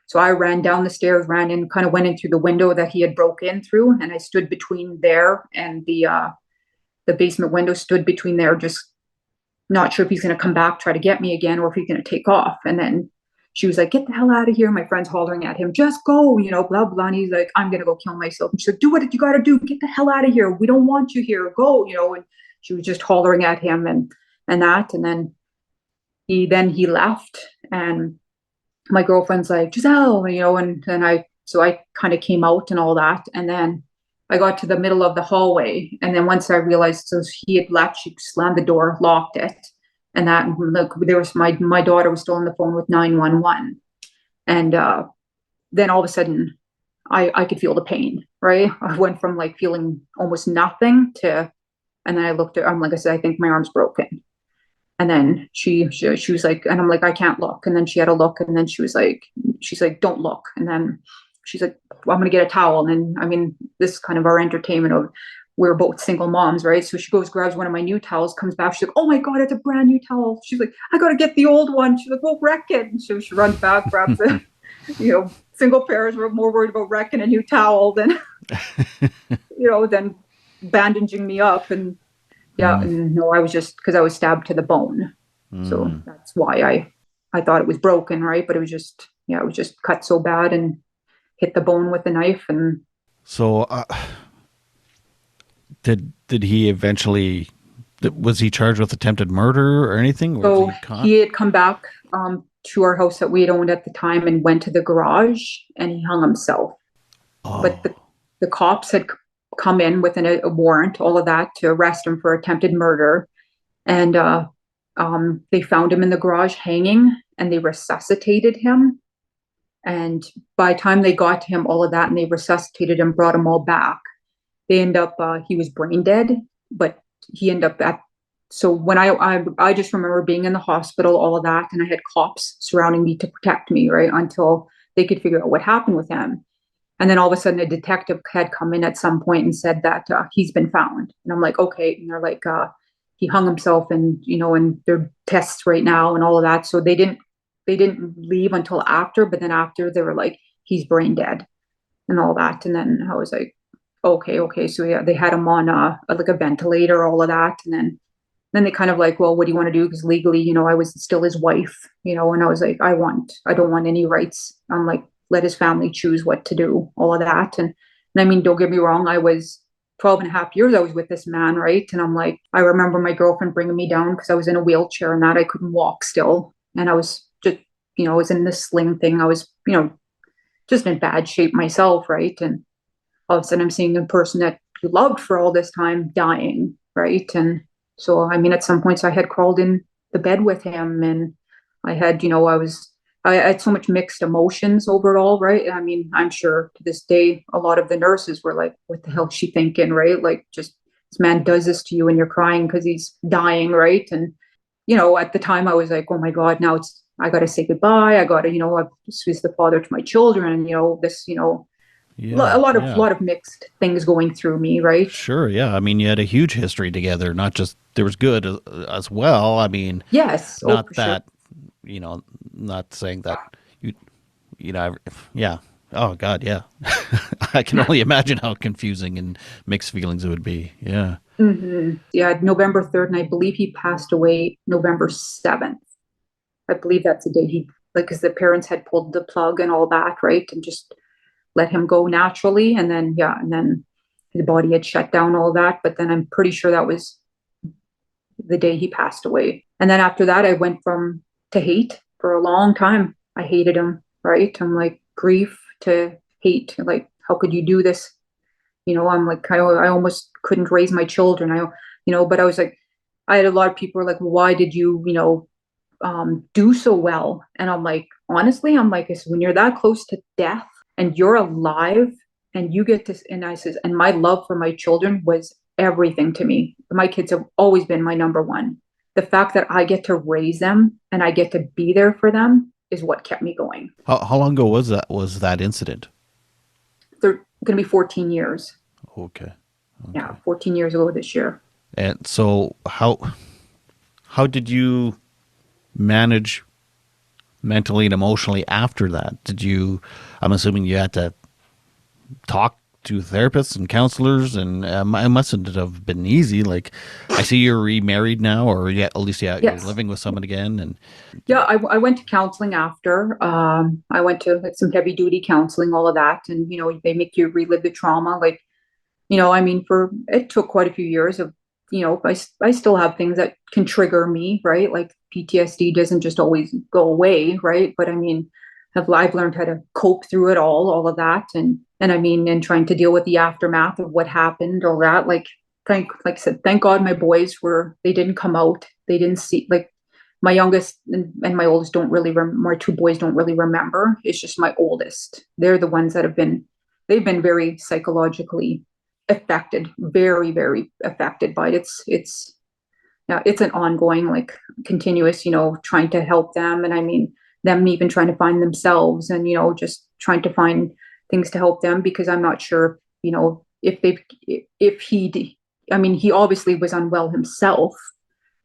So I ran down the stairs, ran in, kind of went in through the window that he had broke in through. And I stood between there and the basement window, stood between there, just not sure if he's going to come back, try to get me again, or if he's going to take off. And then she was like, get the hell out of here. My friend's hollering at him, just go, blah, blah. And he's like, I'm going to go kill myself. And she's like, do what you got to do. Get the hell out of here. We don't want you here. Go, and she was just hollering at him and that. And then he left. And my girlfriend's like, Giselle, and I kind of came out and all that. And then I got to the middle of the hallway. And then once I realized, so he had left, she slammed the door, locked it. And that, look, there was my daughter was still on the phone with 911. And then all of a sudden I could feel the pain, right? I went from like feeling almost nothing to, and then I looked at, like I said, I think my arm's broken. And then she was like, and I'm like, I can't look. And then she had a look, and then she's like, don't look. And then she's like, well, I'm going to get a towel. And then, I mean, this is kind of our entertainment of, we're both single moms, right? So she goes, grabs one of my new towels, comes back. She's like, oh my God, it's a brand new towel. She's like, I got to get the old one. She's like, well, wreck it. And so she runs back, grabs it. Single parents were more worried about wrecking a new towel than, than bandaging me up. And and no, I was just, because I was stabbed to the bone. So that's why I thought it was broken, right? But it was just, it was just cut so bad and hit the bone with the knife. And so did he eventually, was he charged with attempted murder or anything? So he had come back to our house that we had owned at the time and went to the garage, and he hung himself. But the cops had come in with a warrant, all of that, to arrest him for attempted murder. And they found him in the garage hanging, and they resuscitated him. And by the time they got to him, all of that, and they resuscitated him, brought him all back, they end up, he was brain dead, but he ended up so when I just remember being in the hospital, all of that, and I had cops surrounding me to protect me, right, until they could figure out what happened with him. And then all of a sudden a detective had come in at some point and said that he's been found. And I'm like, okay. And they're like, he hung himself, and, and there are tests right now and all of that. So they didn't leave until after, but then after they were like, he's brain dead and all that. And then I was like, okay. So yeah, they had him on like a ventilator, all of that. And then they kind of like, well, what do you want to do? Because legally, I was still his wife, and I was like, I don't want any rights. I'm like, let his family choose what to do, all of that. And I mean, don't get me wrong, I was 12 and a half years I was with this man, right? And I'm like, I remember my girlfriend bringing me down because I was in a wheelchair and that I couldn't walk still. And I was just, I was in this sling thing. I was, just in bad shape myself, right? And all of a sudden I'm seeing a person that you loved for all this time dying, right? And so, I mean, at some points I had crawled in the bed with him, and I had, I had so much mixed emotions overall, right? I mean, I'm sure to this day, a lot of the nurses were like, what the hell is she thinking, right? Like, just this man does this to you and you're crying because he's dying, right? And, at the time I was like, oh my God, now I got to say goodbye. I got to, this is the father to my children. And, this, a Yeah, yeah. lot of mixed things going through me, right? Sure, yeah. I mean, you had a huge history together, not just there was good as well. I mean, Yes. Oh, not for sure. that, you know, not saying that you, yeah. Oh God, yeah. I can only imagine how confusing and mixed feelings it would be. Yeah. Yeah, November 3rd, and I believe he passed away November 7th. I believe that's the day he, like, because the parents had pulled the plug and all that, right? And just let him go naturally. And then, yeah, and then his body had shut down all that. But then I'm pretty sure that was the day he passed away. And then after that, I went from to hate for a long time. I hated him, right? I'm like, grief to hate. Like, how could you do this? I'm like, I almost couldn't raise my children. But I was like, I had a lot of people were like, well, why did you, do so well? And I'm like, honestly, I'm like, it's when you're that close to death and you're alive and you get to, and I says, and my love for my children was everything to me. My kids have always been my number one. The fact that I get to raise them and I get to be there for them is what kept me going. How long ago was that incident? They're going to be 14 years. Okay. Yeah, Okay. 14 years ago this year. And so how did you manage mentally and emotionally after that? I'm assuming you had to talk to therapists and counselors, and it mustn't have been easy. Like, I see you're remarried now, or yeah, at least yeah, you're Yes. living with someone again, and Yeah, I went to counseling after. I went to like some heavy duty counseling, all of that. And, they make you relive the trauma. Like, I mean, it took quite a few years of, I still have things that can trigger me, right? Like PTSD doesn't just always go away, right? But I mean, I've learned how to cope through it all of that. And I mean, and trying to deal with the aftermath of what happened, all that. Like I said, thank God they didn't come out. They didn't see, like, my youngest and my oldest don't really, my two boys don't really remember. It's just my oldest. They're the ones that they've been very psychologically affected, very, very affected by it. Yeah, it's an ongoing, like, continuous, trying to help them. And I mean, them even trying to find themselves and, just trying to find things to help them because I'm not sure, if I mean, he obviously was unwell himself,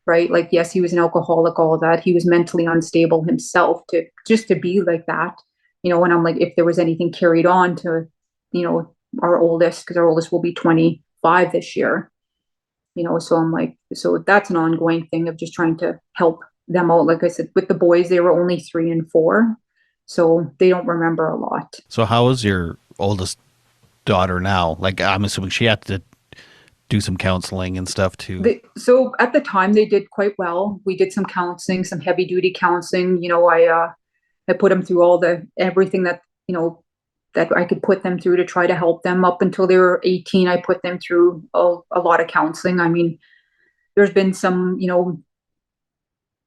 right? Like, yes, he was an alcoholic, all of that. He was mentally unstable himself to be like that, and I'm like, if there was anything carried on to, you know, our oldest, because our oldest will be 25 this year, so I'm like, so that's an ongoing thing of just trying to help them out. Like I said, with the boys, they were only 3 and 4, so they don't remember a lot. so how is your oldest daughter now? Like, I'm assuming she had to do some counseling and stuff too. So at the time they did quite well. We did some counseling, some heavy duty counseling. I put them through everything that, that I could put them through to try to help them up until they were 18. I put them through a lot of counseling. I mean, there's been some,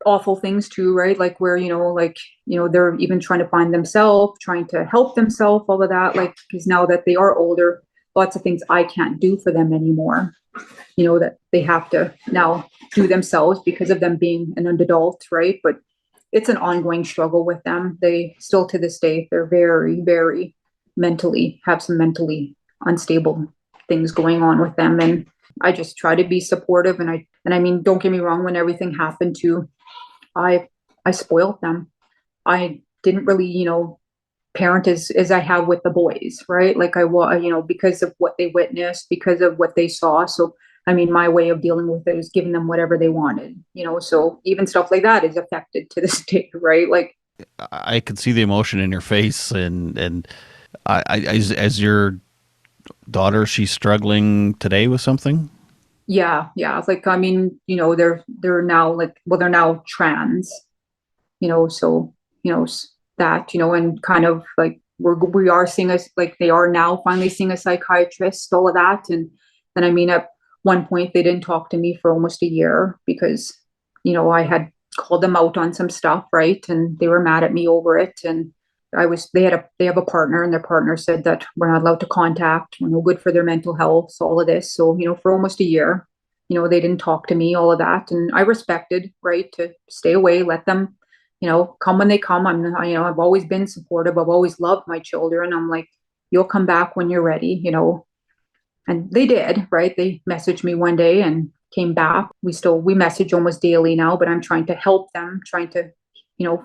awful things too, right? Like where, they're even trying to find themselves, trying to help themselves, all of that. Like, because now that they are older, lots of things I can't do for them anymore, that they have to now do themselves because of them being an adult, right? But it's an ongoing struggle with them. They still to this day, they're very, very have some mentally unstable things going on with them. And I just try to be supportive. And I mean, don't get me wrong, when everything happened to, I, I spoiled them. I didn't really, parent as I have with the boys, right? Like I was, because of what they witnessed, because of what they saw. So, I mean, my way of dealing with it is giving them whatever they wanted, so even stuff like that is affected to this day, right? Like, I could see the emotion in your face, and as your daughter, she's struggling today with something. yeah, yeah. Like, I mean, they're now like, well, they're now trans, so, that, and kind of like we are seeing us, like they are now finally seeing a psychiatrist, all of that. And I mean, at one point they didn't talk to me for almost a year because, I had called them out on some stuff, right? And they were mad at me over it. And, they have a partner, and their partner said that we're not allowed to contact, we're no good for their mental health, so all of this. So, for almost a year, they didn't talk to me, all of that. And I respected, right, to stay away, let them, come when they come. I've always been supportive. I've always loved my children. I'm like, you'll come back when you're ready, and they did, right? They messaged me one day and came back. We message almost daily now, but I'm trying to help them, trying to,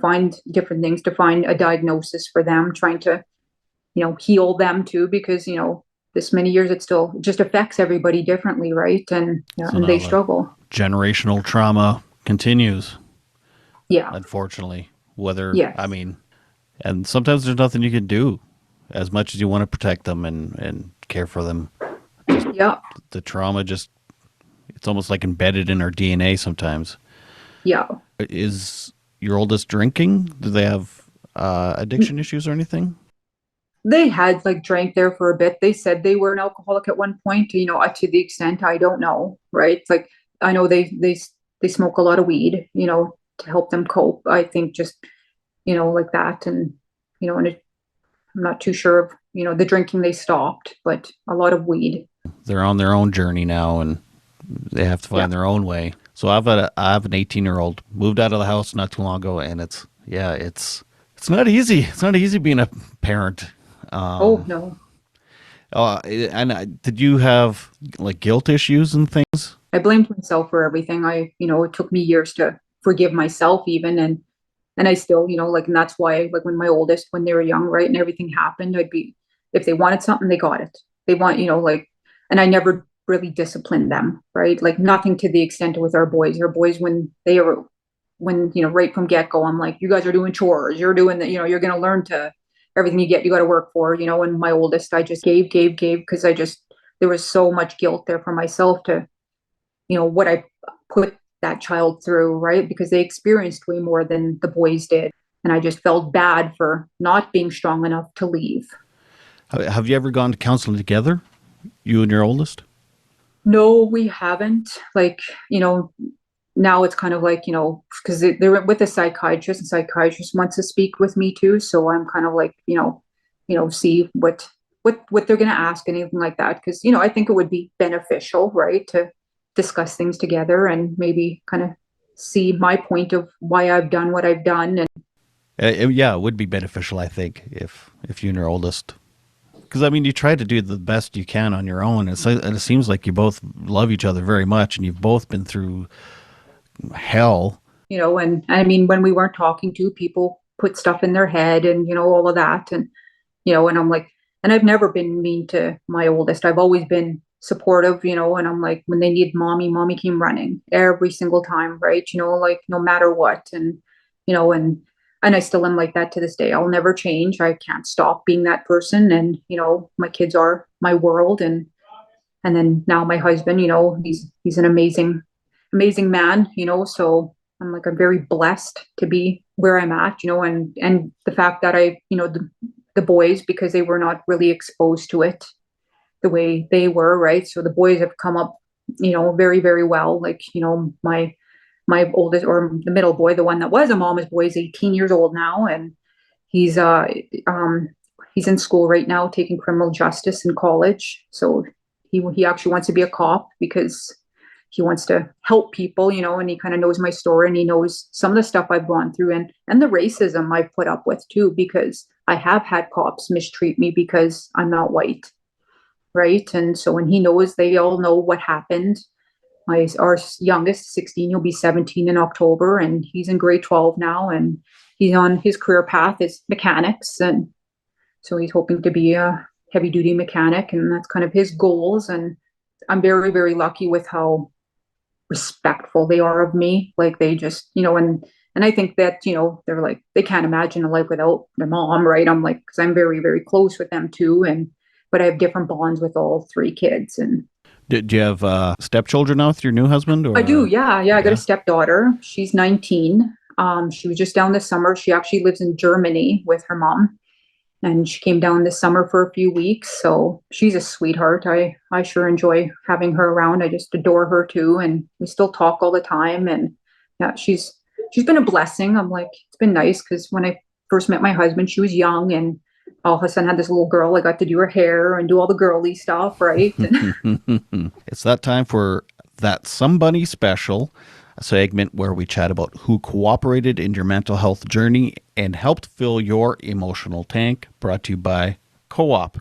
find different things to find a diagnosis for them, trying to, heal them too, because, this many years, it still just affects everybody differently, right? And yeah, So and they now the struggle. generational trauma continues, Yeah. unfortunately. Whether, I Yes. mean, and sometimes there's nothing you can do as much as you want to protect them and care for them. Just Yeah. the trauma just, it's almost like embedded in our DNA sometimes. Yeah. Is your oldest drinking? Do they have addiction issues or anything? They had like drank there for a bit. They said they were an alcoholic at one point, to the extent I don't know, right? It's like I know they smoke a lot of weed, to help them cope. I think just, like that. And, and I'm not too sure of, the drinking they stopped, but a lot of weed. They're on their own journey now and they have to Yeah. find their own way. So I have an 18-year-old moved out of the house not too long ago, and it's not easy. It's not easy being a parent. Oh, no. Did you have like guilt issues and things? I blamed myself for everything. It took me years to forgive myself even. And I still, like, and that's why, like, when my oldest, when they were young, right, and everything happened, if they wanted something, they got it. They want, like, and I never really disciplined them, right? Like, nothing to the extent with our boys. Our boys, right from get go, I'm like, you guys are doing chores. You're doing that, you're going to learn to everything you got to work for, and my oldest, I just gave, because there was so much guilt there for myself to, what I put that child through, right? Because they experienced way more than the boys did. And I just felt bad for not being strong enough to leave. Have you ever gone to counseling together, you and your oldest? No, we haven't. Like, now it's kind of like, because they're with a psychiatrist, and psychiatrist wants to speak with me too. So I'm kind of like, see what they're going to ask, anything like that. Because, I think it would be beneficial, right, to discuss things together and maybe kind of see my point of why I've done what I've done. And Yeah, it would be beneficial, I think, if you and your oldest, because I mean, you try to do the best you can on your own. And it seems like you both love each other very much, and you've both been through hell. and I mean, when we weren't talking to people, put stuff in their head, and all of that. And and I'm like, and I've never been mean to my oldest. I've always been supportive, and I'm like, when they need mommy, mommy came running every single time, right? Like, no matter what. And and I still am like that to this day. I'll never change. I can't stop being that person. And my kids are my world. And then now my husband, he's an amazing man, so I'm very blessed to be where I'm at, and the fact that the boys, because they were not really exposed to it the way they were, right? So the boys have come up, very, very well. Like, my oldest, or the middle boy, the one that was a mama's boy, is 18 years old now, and he's um he's in school right now taking criminal justice in college. So he actually wants to be a cop because he wants to help people, and he kind of knows my story, and he knows some of the stuff I've gone through, and the racism I've put up with too, because I have had cops mistreat me because I'm not white, right? And so when he knows, they all know what happened. Our youngest, 16, he'll be 17 in October, and he's in grade 12 now, and he's on his career path is mechanics, and so he's hoping to be a heavy duty mechanic, and that's kind of his goals. And I'm very, very lucky with how respectful they are of me. Like, they just, and I think that, they're like, they can't imagine a life without their mom, right? I'm like, because I'm very, very close with them too. And, but I have different bonds with all three kids. And Do you have stepchildren now with your new husband, I do, or yeah. Yeah. I got a yeah? stepdaughter. She's 19. She was just down this summer. She actually lives in Germany with her mom. And she came down this summer for a few weeks. So she's a sweetheart. I sure enjoy having her around. I just adore her too. And we still talk all the time. And yeah, she's been a blessing. I'm like, it's been nice, because when I first met my husband, she was young, and all of a sudden had this little girl. I got to do her hair and do all the girly stuff, right? It's that time for That Somebody Special, a segment where we chat about who cooperated in your mental health journey and helped fill your emotional tank, brought to you by Co-op.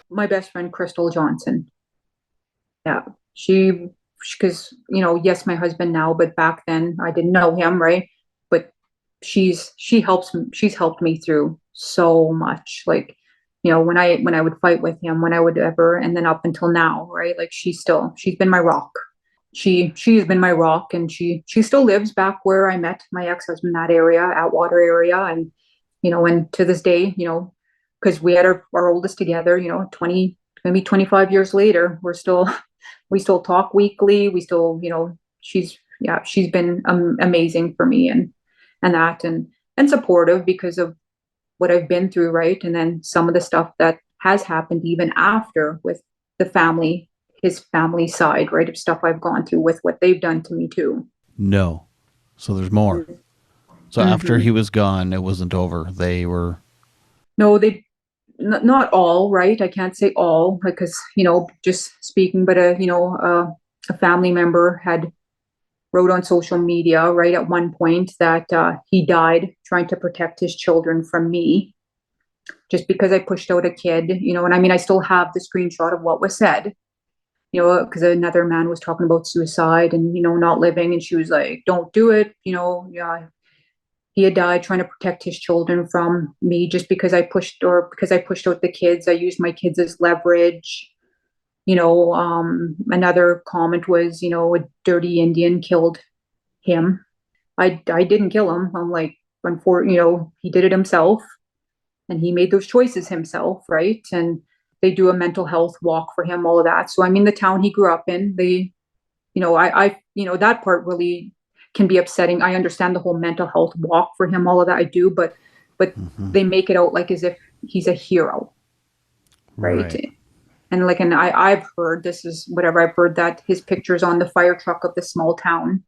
My best friend, Crystal Johnson. Yeah, because yes, my husband now, but back then I didn't know him, right? But she's helped me through so much. Like, when I would fight with him, when I would ever, and then up until now, right? Like she's been my rock. She's been my rock, and she still lives back where I met my ex-husband, that area, Atwater area, and to this day, because we had our oldest together, 20, maybe 25 years later, we still talk weekly. We still, she's been amazing for me, and supportive because of what I've been through, right? And then some of the stuff that has happened even after with the family, his family side, right? Of stuff I've gone through with what they've done to me too. No. So there's more. So after Mm-hmm. he was gone, it wasn't over. They were. No, not all, right? I can't say all because, just speaking, but a family member had wrote on social media right at one point that he died trying to protect his children from me just because I pushed out a kid, and I mean, I still have the screenshot of what was said, because another man was talking about suicide and, not living. And she was like, don't do it. Yeah, he had died trying to protect his children from me just because I pushed out the kids. I used my kids as leverage. Another comment was, a dirty Indian killed him. I didn't kill him. I'm like, he did it himself and he made those choices himself, right? And they do a mental health walk for him, all of that. So I mean, the town he grew up in, that part really can be upsetting. I understand the whole mental health walk for him, all of that I do, but Mhm. they make it out like as if he's a hero, right? Right. And I've heard, this is whatever I've heard, that his pictures on the fire truck of the small town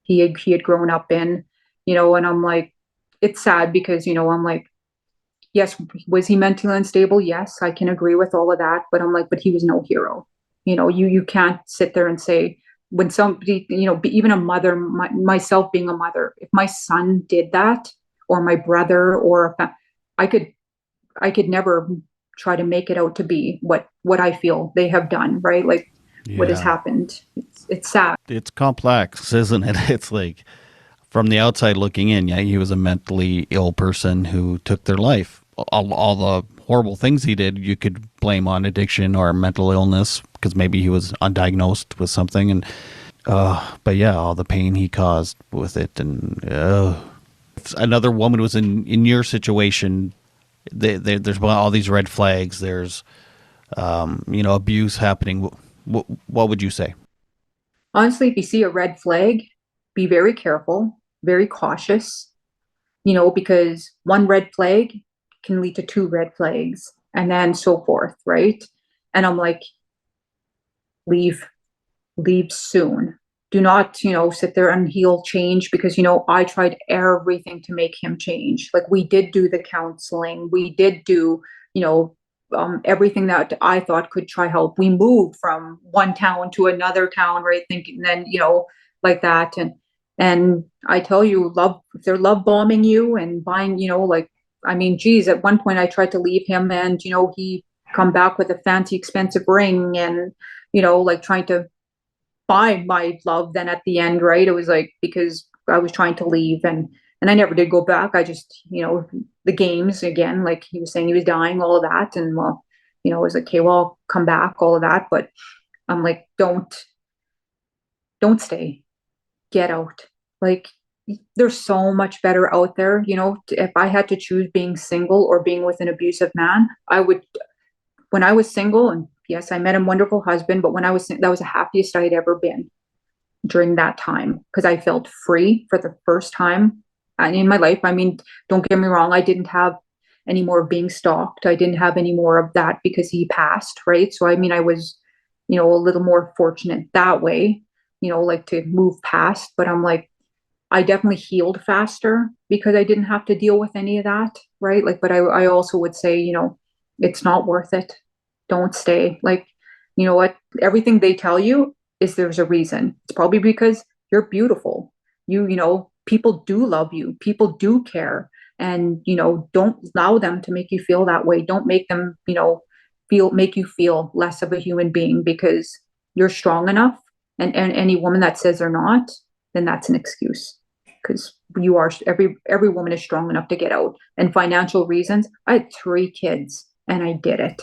he had grown up in, and I'm like, it's sad because, I'm like, yes, was he mentally unstable? Yes, I can agree with all of that. But I'm like, but he was no hero. You can't sit there and say, when somebody, even a mother, myself being a mother, if my son did that, or my brother, I could, I could never try to make it out to be what I feel they have done, right? Like what has Yeah. happened. It's sad. It's complex, isn't it? It's like from the outside looking in, yeah, he was a mentally ill person who took their life. All the horrible things he did, you could blame on addiction or mental illness because maybe he was undiagnosed with something. But yeah, all the pain he caused with it. And if another woman was in your situation, there's all these red flags. There's, abuse happening. What would you say? Honestly, if you see a red flag, be very careful, very cautious, because one red flag can lead to two red flags and then so forth, right? And I'm like, leave, leave soon. Do not, sit there and he'll change because, I tried everything to make him change. Like we did do the counseling, we did do, everything that I thought could try help. We moved from one town to another town, right? Thinking then, like that. And I tell you, love, if they're love bombing you and buying, like, I mean, geez, at one point I tried to leave him and, he come back with a fancy expensive ring and, like trying to buy my love then at the end, right? It was like because I was trying to leave and I never did go back. I just, the games again, like he was saying he was dying, all of that. And well, I was like, okay, well, I'll come back, all of that. But I'm like, don't stay, get out. Like there's so much better out there. If I had to choose being single or being with an abusive man, I would, when I was single, and yes, I met a wonderful husband, but when I was, that was the happiest I had ever been during that time because I felt free for the first time in my life. I mean, don't get me wrong, I didn't have any more of being stalked. I didn't have any more of that because he passed, right? So I mean, I was, a little more fortunate that way, like to move past. But I'm like, I definitely healed faster because I didn't have to deal with any of that, right? Like, but I also would say, it's not worth it. Don't stay. Like, you know what? Everything they tell you is there's a reason. It's probably because you're beautiful. People do love you. People do care. And, don't allow them to make you feel that way. Don't make them, make you feel less of a human being because you're strong enough. And any woman that says they're not, then that's an excuse because every woman is strong enough to get out. And financial reasons, I had 3 kids and I did it.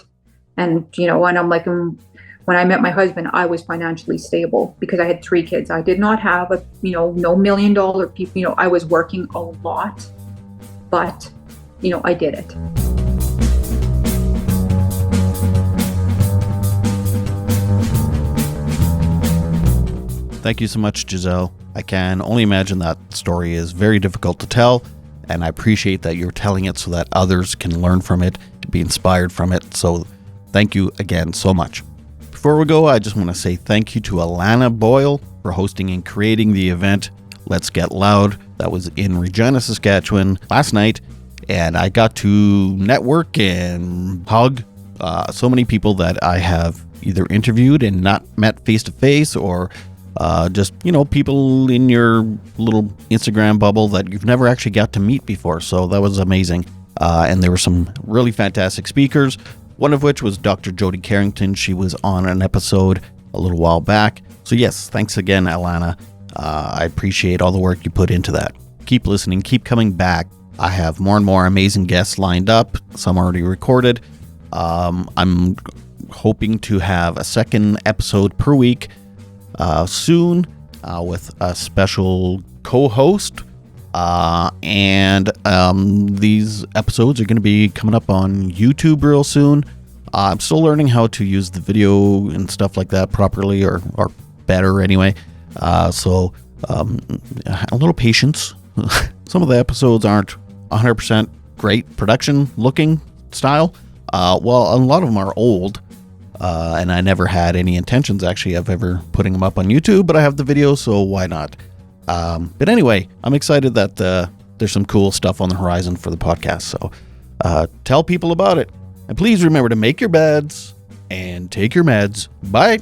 And and I'm like, when I met my husband, I was financially stable because I had 3 kids. I did not have no $1 million people. I was working a lot, but I did it. Thank you so much, Giselle. I can only imagine that story is very difficult to tell, and I appreciate that you're telling it so that others can learn from it, be inspired from it. So thank you again so much. Before we go, I just want to say thank you to Alana Boyle for hosting and creating the event Let's Get Loud. That was in Regina, Saskatchewan last night, and I got to network and hug so many people that I have either interviewed and not met face to face, or just people in your little Instagram bubble that you've never actually got to meet before. So that was amazing. And there were some really fantastic speakers, one of which was Dr. Jody Carrington. She was on an episode a little while back. So yes, thanks again, Alana. I appreciate all the work you put into that. Keep listening, keep coming back. I have more and more amazing guests lined up, some already recorded. I'm hoping to have a second episode per week soon with a special co-host. And these episodes are going to be coming up on YouTube real soon. I'm still learning how to use the video and stuff like that properly, or better anyway. So a little patience. Some of the episodes aren't 100% great production looking style. Well, a lot of them are old. And I never had any intentions actually of ever putting them up on YouTube, but I have the video, so why not? But anyway, I'm excited that there's some cool stuff on the horizon for the podcast. So tell people about it. And please remember to make your beds and take your meds. Bye.